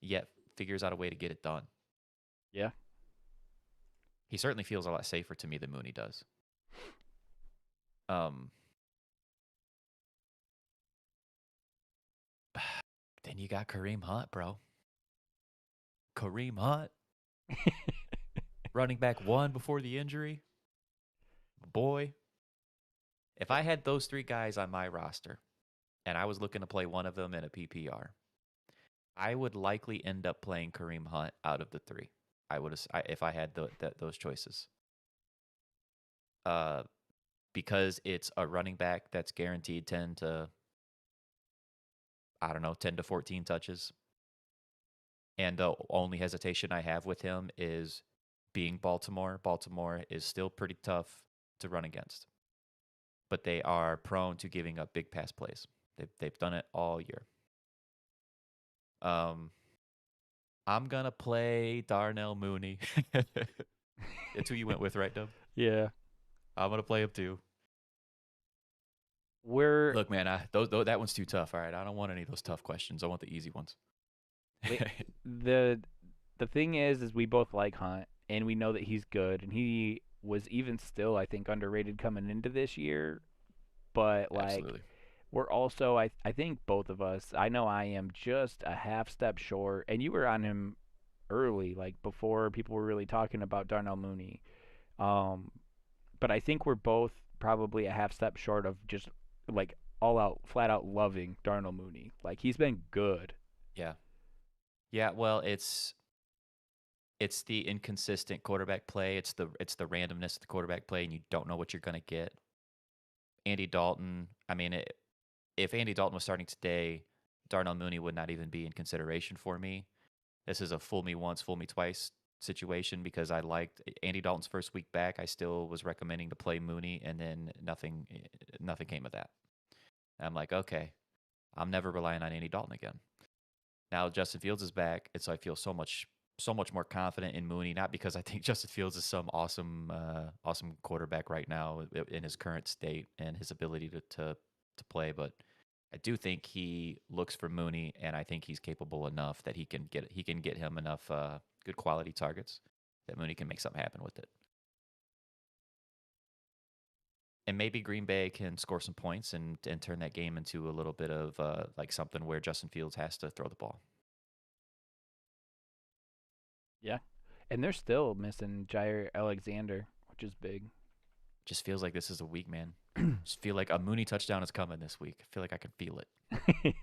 yet figures out a way to get it done. Yeah. He certainly feels a lot safer to me than Mooney does. Then you got Kareem Hunt, bro. Kareem Hunt. Running back 1 before the injury. Boy. If I had those 3 guys on my roster and I was looking to play one of them in a PPR, I would likely end up playing Kareem Hunt out of the 3. If I had those choices. Because it's a running back that's guaranteed 10 to 14 touches. And the only hesitation I have with him is being Baltimore. Baltimore is still pretty tough to run against, but they are prone to giving up big pass plays. They've done it all year. I'm gonna play Darnell Mooney. That's who you went with, right, Dub? Yeah. I'm gonna play him too. We're Look, man, that one's too tough. All right, I don't want any of those tough questions. I want the easy ones. the thing is we both like Hunt, and we know that he's good, and he was even still, I think, underrated coming into this year. But like, Absolutely. we're also, I think both of us, I know I am just a half step short, and you were on him early, like before people were really talking about Darnell Mooney. But I think we're both probably a half step short of just like all out, flat out loving Darnell Mooney. Like he's been good. Yeah. Yeah, well, it's the inconsistent quarterback play. It's the randomness of the quarterback play, and you don't know what you're going to get. Andy Dalton, I mean, if Andy Dalton was starting today, Darnell Mooney would not even be in consideration for me. This is a fool me once, fool me twice situation because I liked Andy Dalton's first week back. I still was recommending to play Mooney, and then nothing came of that. I'm like, okay, I'm never relying on Andy Dalton again. Now Justin Fields is back, and so I feel so much more confident in Mooney. Not because I think Justin Fields is some awesome quarterback right now in his current state and his ability to play, but I do think he looks for Mooney, and I think he's capable enough that he can get him enough good quality targets that Mooney can make something happen with it. And maybe Green Bay can score some points and turn that game into a little bit of like something where Justin Fields has to throw the ball. Yeah. And they're still missing Jair Alexander, which is big. Just feels like this is a week, man. Just feel like a Mooney touchdown is coming this week. I feel like I can feel it.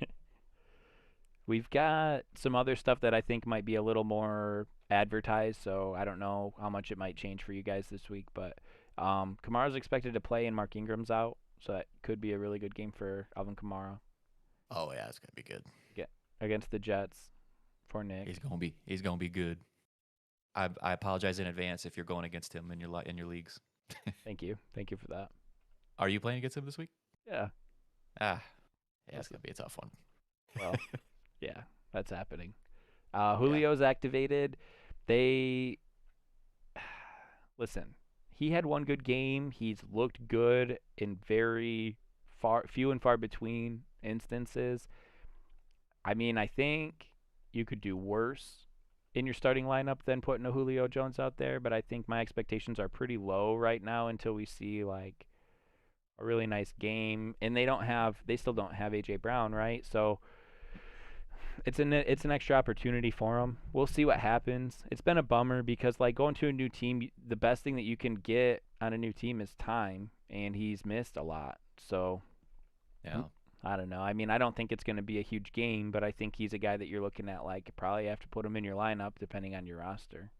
We've got some other stuff that I think might be a little more advertised, so I don't know how much it might change for you guys this week, but Kamara's expected to play and Mark Ingram's out, so that could be a really good game for Alvin Kamara. Oh yeah, it's gonna be good. Yeah, against the Jets for Nick. He's gonna be good. I apologize in advance if you're going against him in your leagues. Thank you for that. Are you playing against him this week? Yeah. Yeah, it's gonna be a tough one. Well, yeah, that's happening. Julio's activated. Listen. He had one good game. He's looked good in very few and far between instances. I mean, I think you could do worse. in your starting lineup than putting a Julio Jones out there, but I think my expectations are pretty low right now until we see like a really nice game. And they still don't have AJ Brown, right? So it's an extra opportunity for them. We'll see what happens. It's been a bummer because like going to a new team, the best thing that you can get on a new team is time, and he's missed a lot. So Yeah, I don't know. I mean, I don't think it's going to be a huge game, but I think he's a guy that you're looking at like probably have to put him in your lineup depending on your roster.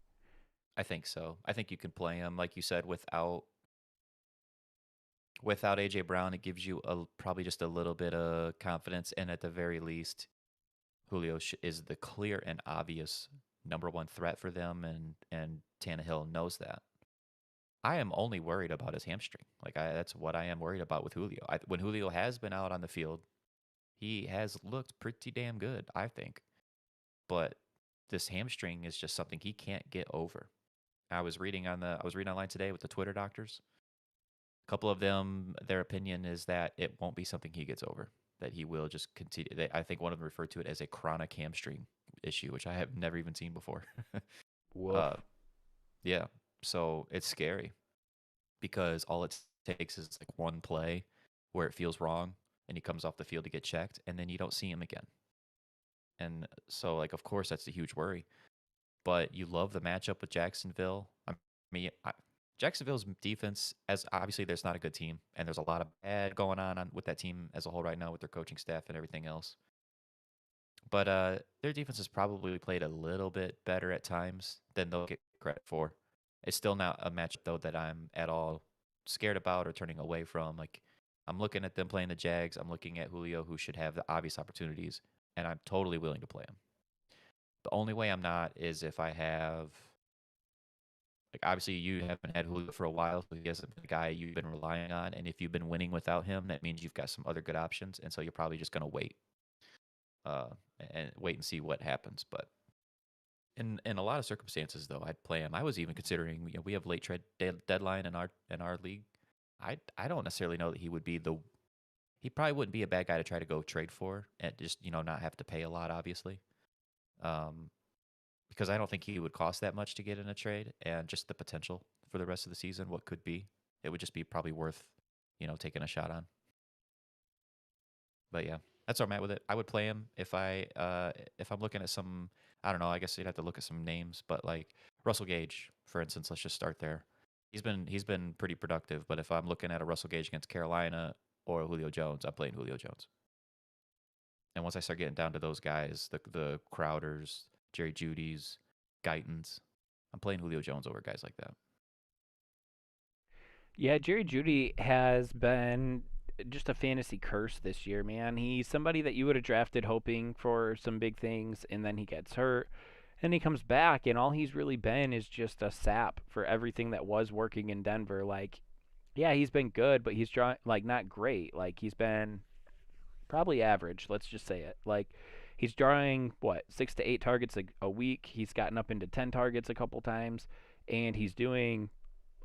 I think so. I think you can play him like you said without AJ Brown. It gives you probably just a little bit of confidence, and at the very least, Julio is the clear and obvious number one threat for them, and Tannehill knows that. I am only worried about his hamstring. That's what I am worried about with Julio. When Julio has been out on the field, he has looked pretty damn good, I think. But this hamstring is just something he can't get over. I was reading online today with the Twitter doctors. A couple of them, their opinion is that it won't be something he gets over. That he will just continue. I think one of them referred to it as a chronic hamstring issue, which I have never even seen before. Woof. Yeah, so it's scary because all it takes is like one play where it feels wrong and he comes off the field to get checked, and then you don't see him again. And so, like, of course, that's a huge worry. But you love the matchup with Jacksonville. Jacksonville's defense, as obviously there's not a good team, and there's a lot of bad going on with that team as a whole right now with their coaching staff and everything else. But their defense has probably played a little bit better at times than they'll get credit for. It's still not a matchup though that I'm at all scared about or turning away from. Like, I'm looking at them playing the Jags. I'm looking at Julio, who should have the obvious opportunities, and I'm totally willing to play him. The only way I'm not is if I have, like, obviously you haven't had Julio for a while, so he hasn't been a guy you've been relying on. And if you've been winning without him, that means you've got some other good options, and so you're probably just going to wait, and wait and see what happens. But in a lot of circumstances, though, I'd play him. I was even considering, we have late trade deadline in our league. I don't necessarily know that he probably wouldn't be a bad guy to try to go trade for and just not have to pay a lot, obviously. Because I don't think he would cost that much to get in a trade, and just the potential for the rest of the season, what could be, it would just be probably worth, taking a shot on. But yeah, that's where I'm at with it. I would play him if I'm looking at some, I don't know, I guess you'd have to look at some names, but like Russell Gage, for instance, let's just start there. He's been pretty productive, but if I'm looking at a Russell Gage against Carolina or Julio Jones, I'm playing Julio Jones. And once I start getting down to those guys, the Crowders, Jerry Jeudy's, Guytons, I'm playing Julio Jones over guys like that. Yeah, Jerry Jeudy has been just a fantasy curse this year, man. He's somebody that you would have drafted hoping for some big things, and then he gets hurt. And he comes back, and all he's really been is just a sap for everything that was working in Denver. Like, yeah, he's been good, but he's not great. Like, he's been probably average, let's just say it. Like, he's drawing, what, 6 to 8 targets a week. He's gotten up into 10 targets a couple times, and he's doing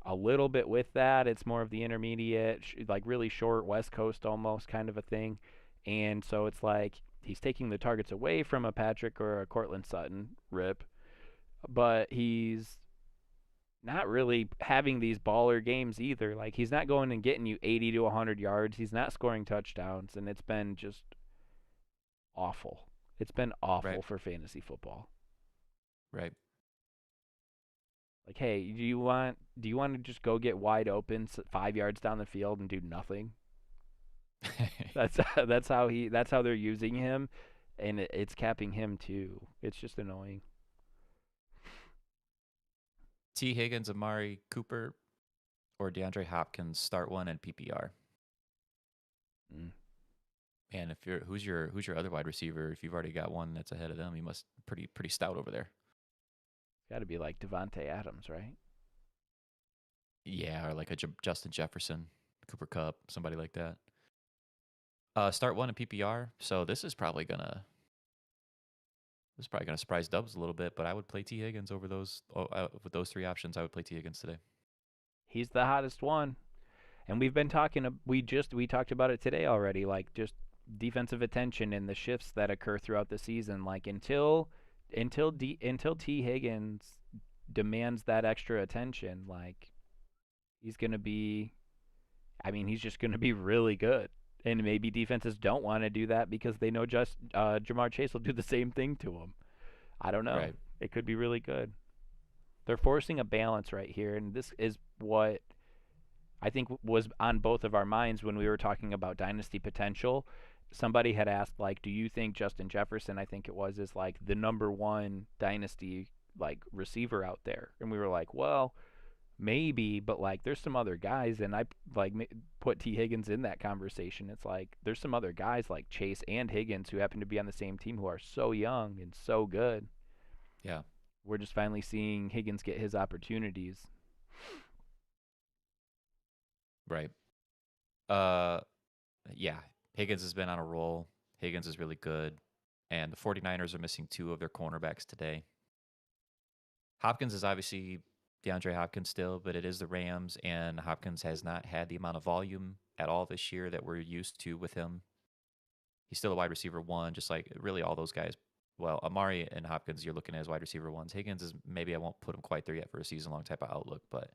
a little bit with that. It's more of the intermediate, like really short West Coast almost kind of a thing. And so it's like he's taking the targets away from a Patrick or a Cortland Sutton, rip, but he's not really having these baller games either. Like, he's not going and getting you 80 to 100 yards. He's not scoring touchdowns, and it's been just awful. It's been awful Right. for fantasy football. Right. Like, hey, do you want to just go get wide open 5 yards down the field and do nothing? That's that's how they're using him, and it's capping him too. It's just annoying. T. Higgins, Amari Cooper, or DeAndre Hopkins, start one in PPR. Mm. And who's your other wide receiver? If you've already got one that's ahead of them, you must pretty stout over there. Got to be like Devontae Adams, right? Yeah, or like a Justin Jefferson, Cooper Kupp, somebody like that. Start one in PPR. So this is probably gonna surprise Dubs a little bit, but I would play T. Higgins over those. With those three options, I would play T. Higgins today. He's the hottest one, and we've been talking. We talked about it today already. Like, just defensive attention and the shifts that occur throughout the season. Like, until until T Higgins demands that extra attention, like he's gonna be. I mean, he's just gonna be really good. And maybe defenses don't want to do that because they know just Jamar Chase will do the same thing to him. I don't know. Right. It could be really good. They're forcing a balance right here, and this is what I think was on both of our minds when we were talking about dynasty potential. Somebody had asked, like, do you think Justin Jefferson, I think it was, is like the number one dynasty like receiver out there? And we were like, well, maybe, but like there's some other guys, and I like put T Higgins in that conversation. It's like there's some other guys like Chase and Higgins who happen to be on the same team who are so young and so good. Yeah. We're just finally seeing Higgins get his opportunities. Right. Yeah. Higgins has been on a roll. Higgins is really good. And the 49ers are missing 2 of their cornerbacks today. Hopkins is obviously DeAndre Hopkins still, but it is the Rams, and Hopkins has not had the amount of volume at all this year that we're used to with him. He's still a wide receiver 1, just like really all those guys. Well, Amari and Hopkins, you're looking at as wide receiver 1s. Higgins is maybe I won't put him quite there yet for a season-long type of outlook, but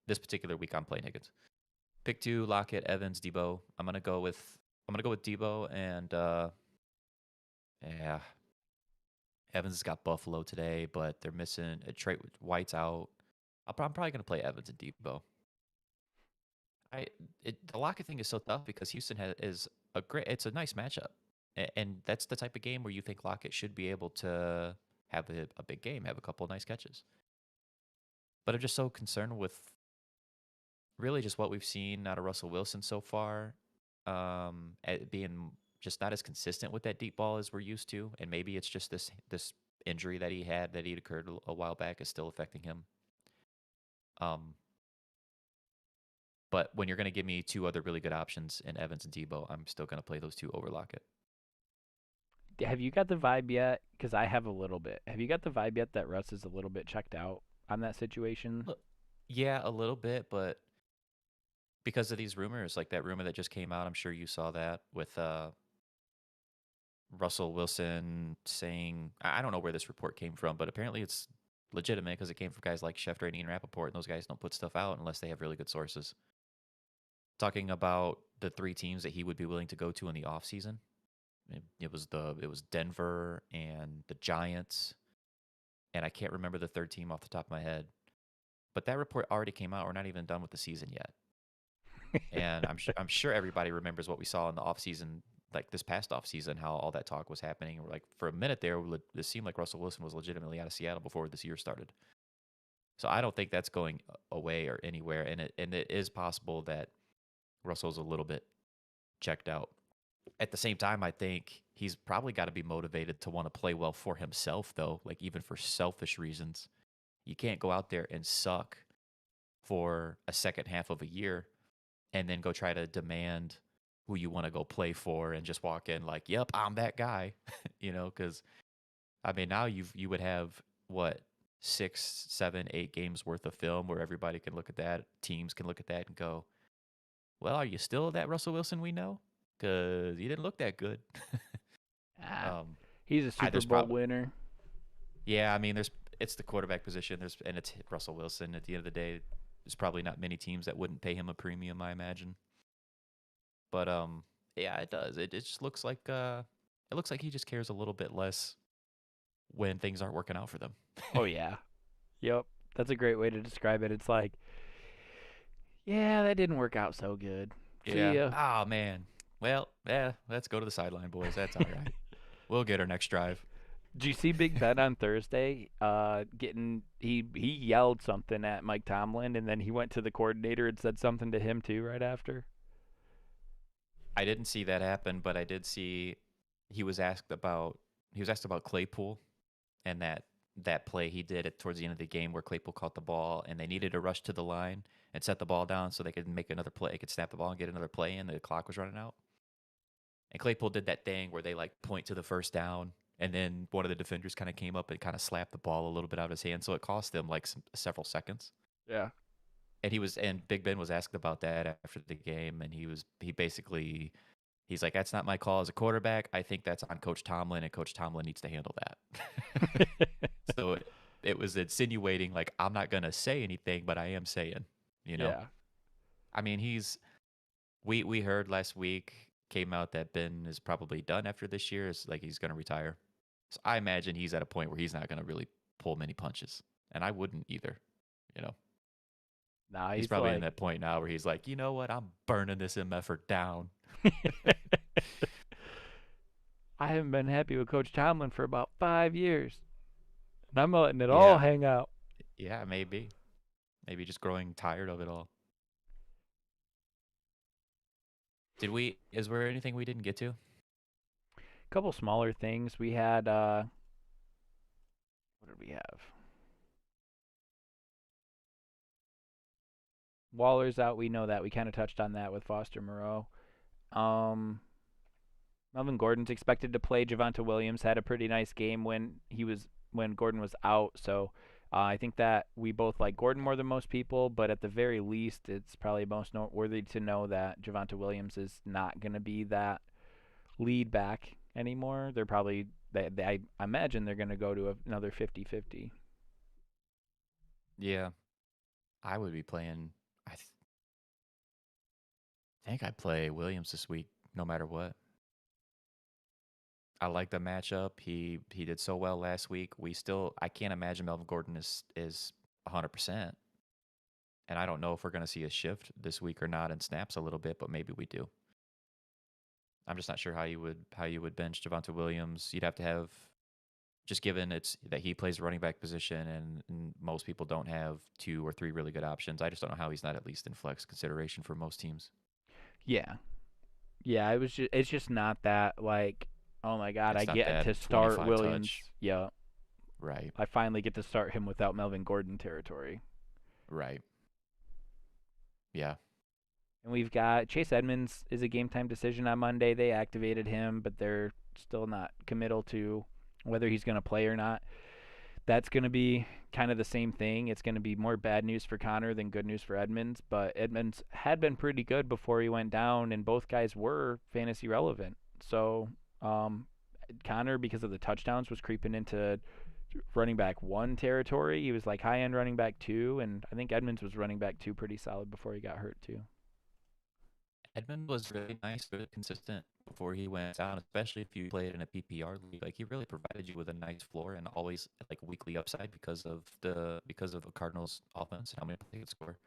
this particular week I'm playing Higgins. Pick 2, Lockett, Evans, Debo. I'm gonna go with Debo, and yeah, Evans has got Buffalo today, but they're missing a Trey White's out. I'm probably gonna play Evans and Debo. The Lockett thing is so tough because Houston is a great. It's a nice matchup, and that's the type of game where you think Lockett should be able to have a big game, have a couple of nice catches. But I'm just so concerned with really just what we've seen out of Russell Wilson so far, at being just not as consistent with that deep ball as we're used to, and maybe it's just this injury that he had that he'd occurred a while back is still affecting him. But when you're going to give me 2 other really good options in Evans and Debo, I'm still going to play those 2 over Lockett. Have you got the vibe yet? Because I have a little bit. Have you got the vibe yet that Russ is a little bit checked out on that situation? Look, yeah, a little bit, but because of these rumors, like that rumor that just came out, I'm sure you saw that with Russell Wilson saying, I don't know where this report came from, but apparently it's legitimate because it came from guys like Schefter and Ian Rappaport, and those guys don't put stuff out unless they have really good sources. Talking about the 3 teams that he would be willing to go to in the offseason. It was Denver and the Giants, and I can't remember the third team off the top of my head. But that report already came out. We're not even done with the season yet. And I'm sure everybody remembers what we saw in the offseason, like this past offseason, how all that talk was happening. And we're like, for a minute there, it seemed like Russell Wilson was legitimately out of Seattle before this year started. So I don't think that's going away or anywhere. And it is possible that Russell's a little bit checked out. At the same time, I think he's probably got to be motivated to want to play well for himself, though, like even for selfish reasons. You can't go out there and suck for a second half of a year and then go try to demand who you want to go play for and just walk in like, yep, I'm that guy, because I mean, now you would have what, 6, 7, 8 games worth of film where everybody can look at that, teams can look at that and go, well, are you still that Russell Wilson we know? Because he didn't look that good. He's a Super Bowl winner. Yeah, I mean, it's the quarterback position. And it's Russell Wilson. At the end of the day, there's probably not many teams that wouldn't pay him a premium, I imagine. But yeah, it does. It just looks like he just cares a little bit less when things aren't working out for them. Oh yeah, yep. That's a great way to describe it. It's like, yeah, that didn't work out so good. Yeah. See ya. Oh man. Well, yeah. Let's go to the sideline, boys. That's all right. We'll get our next drive. Did you see Big Ben on Thursday? He yelled something at Mike Tomlin, and then he went to the coordinator and said something to him too right after. I didn't see that happen, but I did see he was asked about Claypool and that play he did at towards the end of the game where Claypool caught the ball and they needed to rush to the line and set the ball down so they could make another play. They could snap the ball and get another play in. The clock was running out. And Claypool did that thing where they like point to the first down, and then one of the defenders kind of came up and kind of slapped the ball a little bit out of his hand, so it cost them like several seconds. Yeah. And Big Ben was asked about that after the game, and he basically He's like, that's not my call as a quarterback. I think that's on Coach Tomlin, and Coach Tomlin needs to handle that. So it was insinuating like I'm not gonna say anything, but I am saying, you know. Yeah. I mean, we heard last week came out that Ben is probably done after this year. Is like he's gonna retire. So I imagine he's at a point where he's not gonna really pull many punches, and I wouldn't either. You know, Nah, he's he's probably in like, that point now where he's like, you know what, I'm burning this MFR down. I haven't been happy with Coach Tomlin for about 5 years, and I'm letting it all Yeah, hang out. yeah, maybe just growing tired of it all. Is there anything we didn't get to? A couple smaller things. We had, what did we have? Waller's out. We know that. We kind of touched on that with Foster Moreau. Um, Melvin Gordon's expected to play. Javonte Williams had a pretty nice game when Gordon was out. So I think that we both like Gordon more than most people, but at the very least, it's probably most noteworthy to know that Javonte Williams is not going to be that lead back anymore. They're probably I imagine they're going to go to another 50-50. Yeah, I would be playing. I think I'd play Williams this week, no matter what. I like the matchup. He did so well last week. I can't imagine Melvin Gordon is 100%. And I don't know if we're going to see a shift this week or not in snaps a little bit, but maybe we do. I'm just not sure how you would bench Javonte Williams. You'd have to have, just given it's that he plays the running back position, and most people don't have 2 or 3 really good options. I just don't know how he's not at least in flex consideration for most teams. Yeah, yeah. It's just not that like, oh my God, I It's not get that to start 25 Williams. touch. Yeah, Right. I finally get to start him without Melvin Gordon territory. Right. Yeah. And we've got Chase Edmonds is a game time decision on Monday. They activated him, but they're still not committal to whether he's going to play or not. That's going to be kind of the same thing. It's going to be more bad news for Connor than good news for Edmonds, but Edmonds had been pretty good before he went down, and both guys were fantasy relevant. So Connor, because of the touchdowns, was creeping into running back 1 territory. He was like high end running back 2, and I think Edmonds was running back 2 pretty solid before he got hurt too. Edmund was really nice, really consistent before he went down, especially if you played in a PPR league. Like he really provided you with a nice floor and always like weekly upside because of the Cardinals offense and how many points they could score.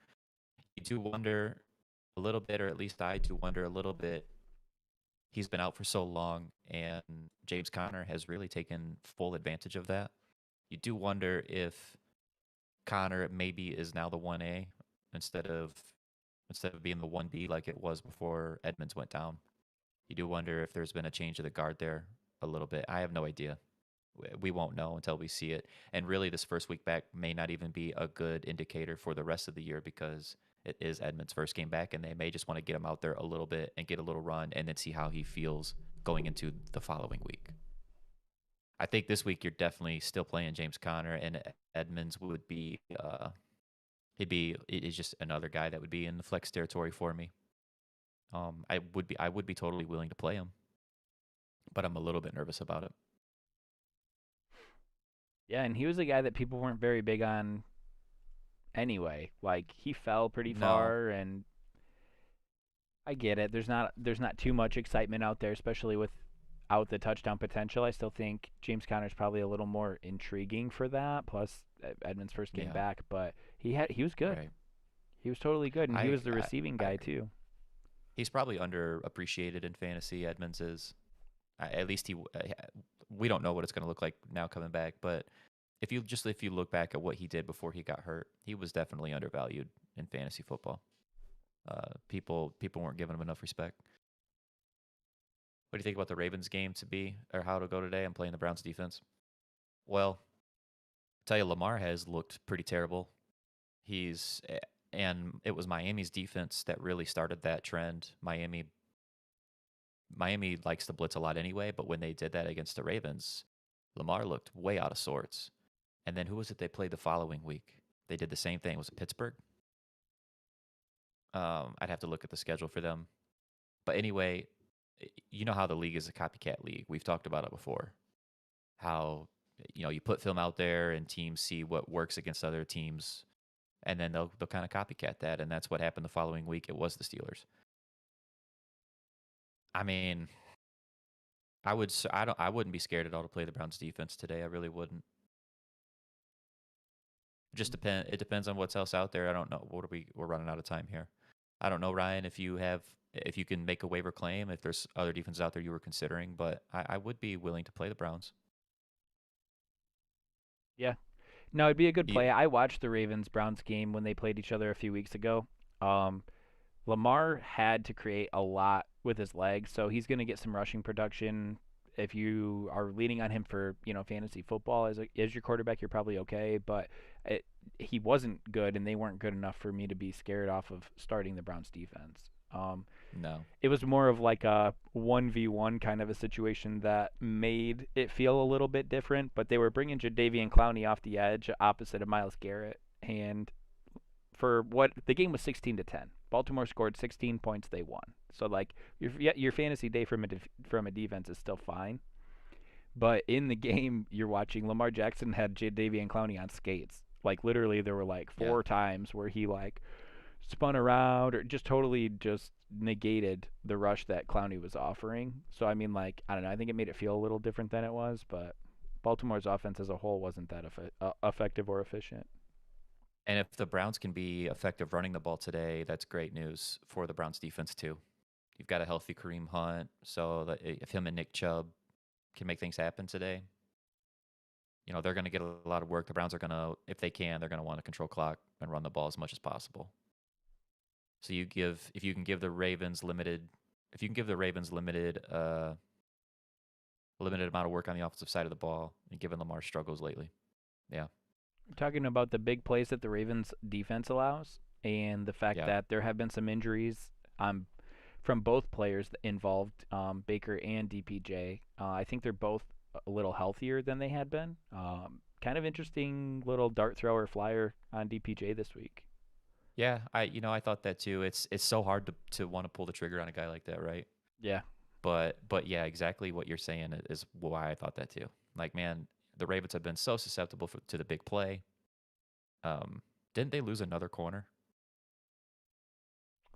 You do wonder a little bit, or at least I do wonder a little bit. He's been out for so long, and James Conner has really taken full advantage of that. You do wonder if Conner maybe is now the 1A instead of being the 1B like it was before Edmonds went down. You do wonder if there's been a change of the guard there a little bit. I have no idea. We won't know until we see it. And really, this first week back may not even be a good indicator for the rest of the year because it is Edmonds' first game back, and they may just want to get him out there a little bit and get a little run and then see how he feels going into the following week. I think this week you're definitely still playing James Conner, and Edmonds would be it's just another guy that would be in the flex territory for me. I would be totally willing to play him, but I'm a little bit nervous about it. Yeah, and he was a guy that people weren't very big on anyway. Like he fell pretty No, far, and I get it. There's not too much excitement out there, especially without the touchdown potential. I still think James Conner's probably a little more intriguing for that. Plus Edmonds' first game yeah, back, but he was good. right. He was totally good, and he I was the I, receiving I guy agree. too. He's probably underappreciated in fantasy. Edmonds is. At least we don't know what it's going to look like now coming back, but if you look back at what he did before he got hurt, he was definitely undervalued in fantasy football. People weren't giving him enough respect. What do you think about the Ravens game to be or how to go today? I'm playing the Browns defense. Well, I tell you, Lamar has looked pretty terrible. He's and it was Miami's defense that really started that trend. Miami likes to blitz a lot anyway, but when they did that against the Ravens, Lamar looked way out of sorts. And then who was it they played the following week? They did the same thing. Was it Pittsburgh? I'd have to look at the schedule for them. But anyway, you know how the league is a copycat league. We've talked about it before. How you put film out there and teams see what works against other teams, and then they'll kind of copycat that, and that's what happened the following week. It was the Steelers. I mean, I wouldn't be scared at all to play the Browns defense today. I really wouldn't. It depends on what's else out there. I don't know. We're running out of time here. I don't know, Ryan, if you can make a waiver claim, if there's other defenses out there you were considering, but I would be willing to play the Browns. Yeah. No, it'd be a good You, play. I watched the Ravens-Browns game when they played each other a few weeks ago. Um, Lamar had to create a lot with his legs, so he's going to get some rushing production. If you are leaning on him for fantasy football as your quarterback, you're probably okay. But he wasn't good, and they weren't good enough for me to be scared off of starting the Browns defense. no. It was more of like a 1v1 kind of a situation that made it feel a little bit different. But they were bringing Jadeveon Clowney off the edge, opposite of Myles Garrett, and for what the game was 16-10. Baltimore scored 16 points, they won. So like your fantasy day from a defense is still fine. But in the game you're watching, Lamar Jackson had Jadeveon Clowney on skates. Like literally there were like Yeah. four times where he like spun around or just totally just negated the rush that Clowney was offering. So I mean like I don't know, I think it made it feel a little different than it was, but Baltimore's offense as a whole wasn't that effective or efficient. And if the Browns can be effective running the ball today, that's great news for the Browns defense too. You've got a healthy Kareem Hunt, so that if him and Nick Chubb can make things happen today, they're going to get a lot of work. The Browns are going to, if they can, they're going to want to control clock and run the ball as much as possible. So if you can give the Ravens limited, limited amount of work on the offensive side of the ball, and given Lamar's struggles lately, yeah, We're talking about the big plays that the Ravens defense allows and the fact yeah, that there have been some injuries from both players involved, Baker and DPJ. I think they're both a little healthier than they had been. Kind of interesting little dart thrower flyer on DPJ this week. yeah. I thought that too. It's so hard to want to pull the trigger on a guy like that, right? Yeah. But yeah, exactly what you're saying is why I thought that too. Like, man, the Ravens have been so susceptible to the big play. Didn't they lose another corner?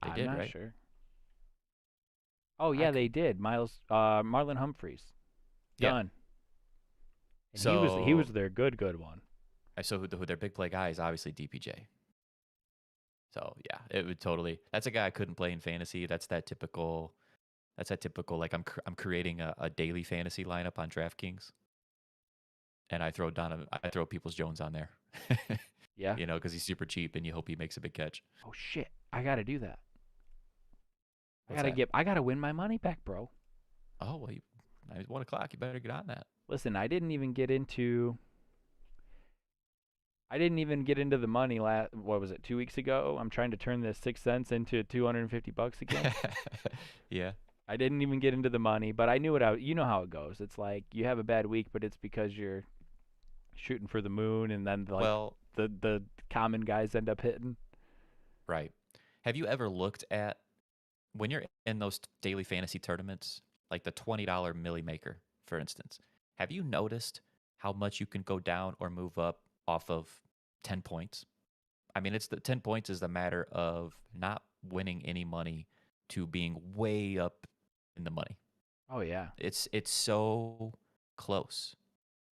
They I'm did, not right? sure. Oh I yeah, c they did. Marlon Humphreys. Yeah. Done. And he was So their good one. who their big play guy is obviously DPJ. So yeah, it would totally. That's a guy I couldn't play in fantasy. That's that typical. Like I'm creating a daily fantasy lineup on DraftKings, and I throw Peoples Jones on there. Yeah. Because he's super cheap, and you hope he makes a big catch. Oh shit. I got to do that. What's that? I got to win my money back, bro. Oh well, now it's 1 o'clock. You better get on that. Listen, I didn't even get into the money what was it, 2 weeks ago? I'm trying to turn this 6 cents into $250 again. Yeah. I didn't even get into the money, but I knew you know how it goes. It's like you have a bad week, but it's because you're shooting for the moon and then like Well, the common guys end up hitting. right. Have you ever looked at when you're in those daily fantasy tournaments, like the $20 Millie Maker, for instance? Have you noticed how much you can go down or move up off of 10 points? I mean, it's the 10 points is the matter of not winning any money to being way up in the money. Oh yeah. It's so close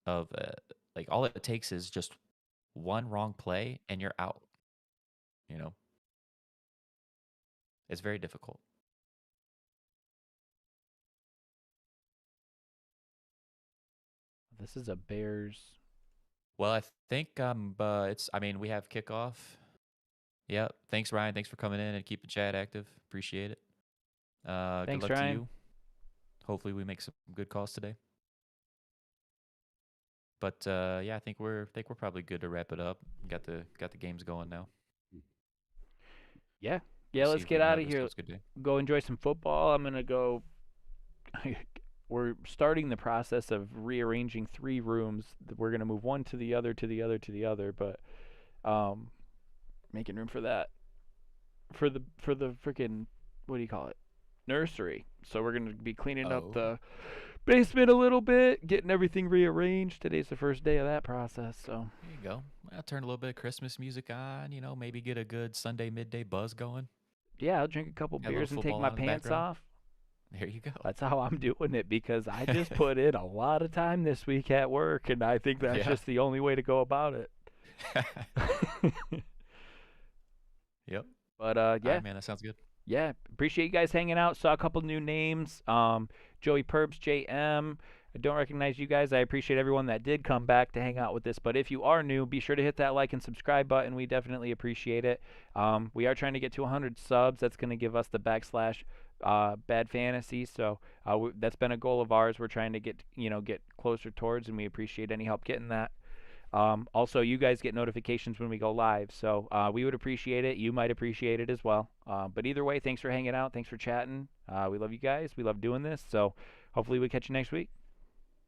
of like all it takes is just one wrong play and you're out. You know, it's very difficult. This is a Bears. Well, I think it's. I mean, we have kickoff. Yeah. Thanks, Ryan. Thanks for coming in and keeping chat active. Appreciate it. Good Thanks, luck to Ryan. you. Hopefully, we make some good calls today. But yeah, I think we're probably good to wrap it up. Got the games going now. Yeah. We'll Yeah, see let's if we get can out have of here. ourselves a good day. Go enjoy some football. I'm going to go we're starting the process of rearranging 3 rooms. We're going to move one to the other, to the other, to the other, but making room for that. For the freaking, what do you call it? nursery. So we're going to be cleaning up Oh, the basement a little bit, getting everything rearranged. Today's the first day of that process. So there you go. I'll turn a little bit of Christmas music on, maybe get a good Sunday midday buzz going. yeah, I'll drink a couple Got a little beers and take football my on in the pants background. off. There you go. That's how I'm doing it because I just put in a lot of time this week at work, and I think that's Yeah. just the only way to go about it. Yep. But All yeah, right, man. That sounds good. yeah, appreciate you guys hanging out. Saw a couple new names. Joey Perbs, JM. I don't recognize you guys. I appreciate everyone that did come back to hang out with this. But if you are new, be sure to hit that like and subscribe button. We definitely appreciate it. We are trying to get to 100 subs. That's going to give us the backslash bad fantasy. So that's been a goal of ours. We're trying to get closer towards, and we appreciate any help getting that. Also, you guys get notifications when we go live, so we would appreciate it. You might appreciate it as well. But either way, thanks for hanging out. Thanks for chatting. We love you guys. We love doing this. So hopefully we catch you next week.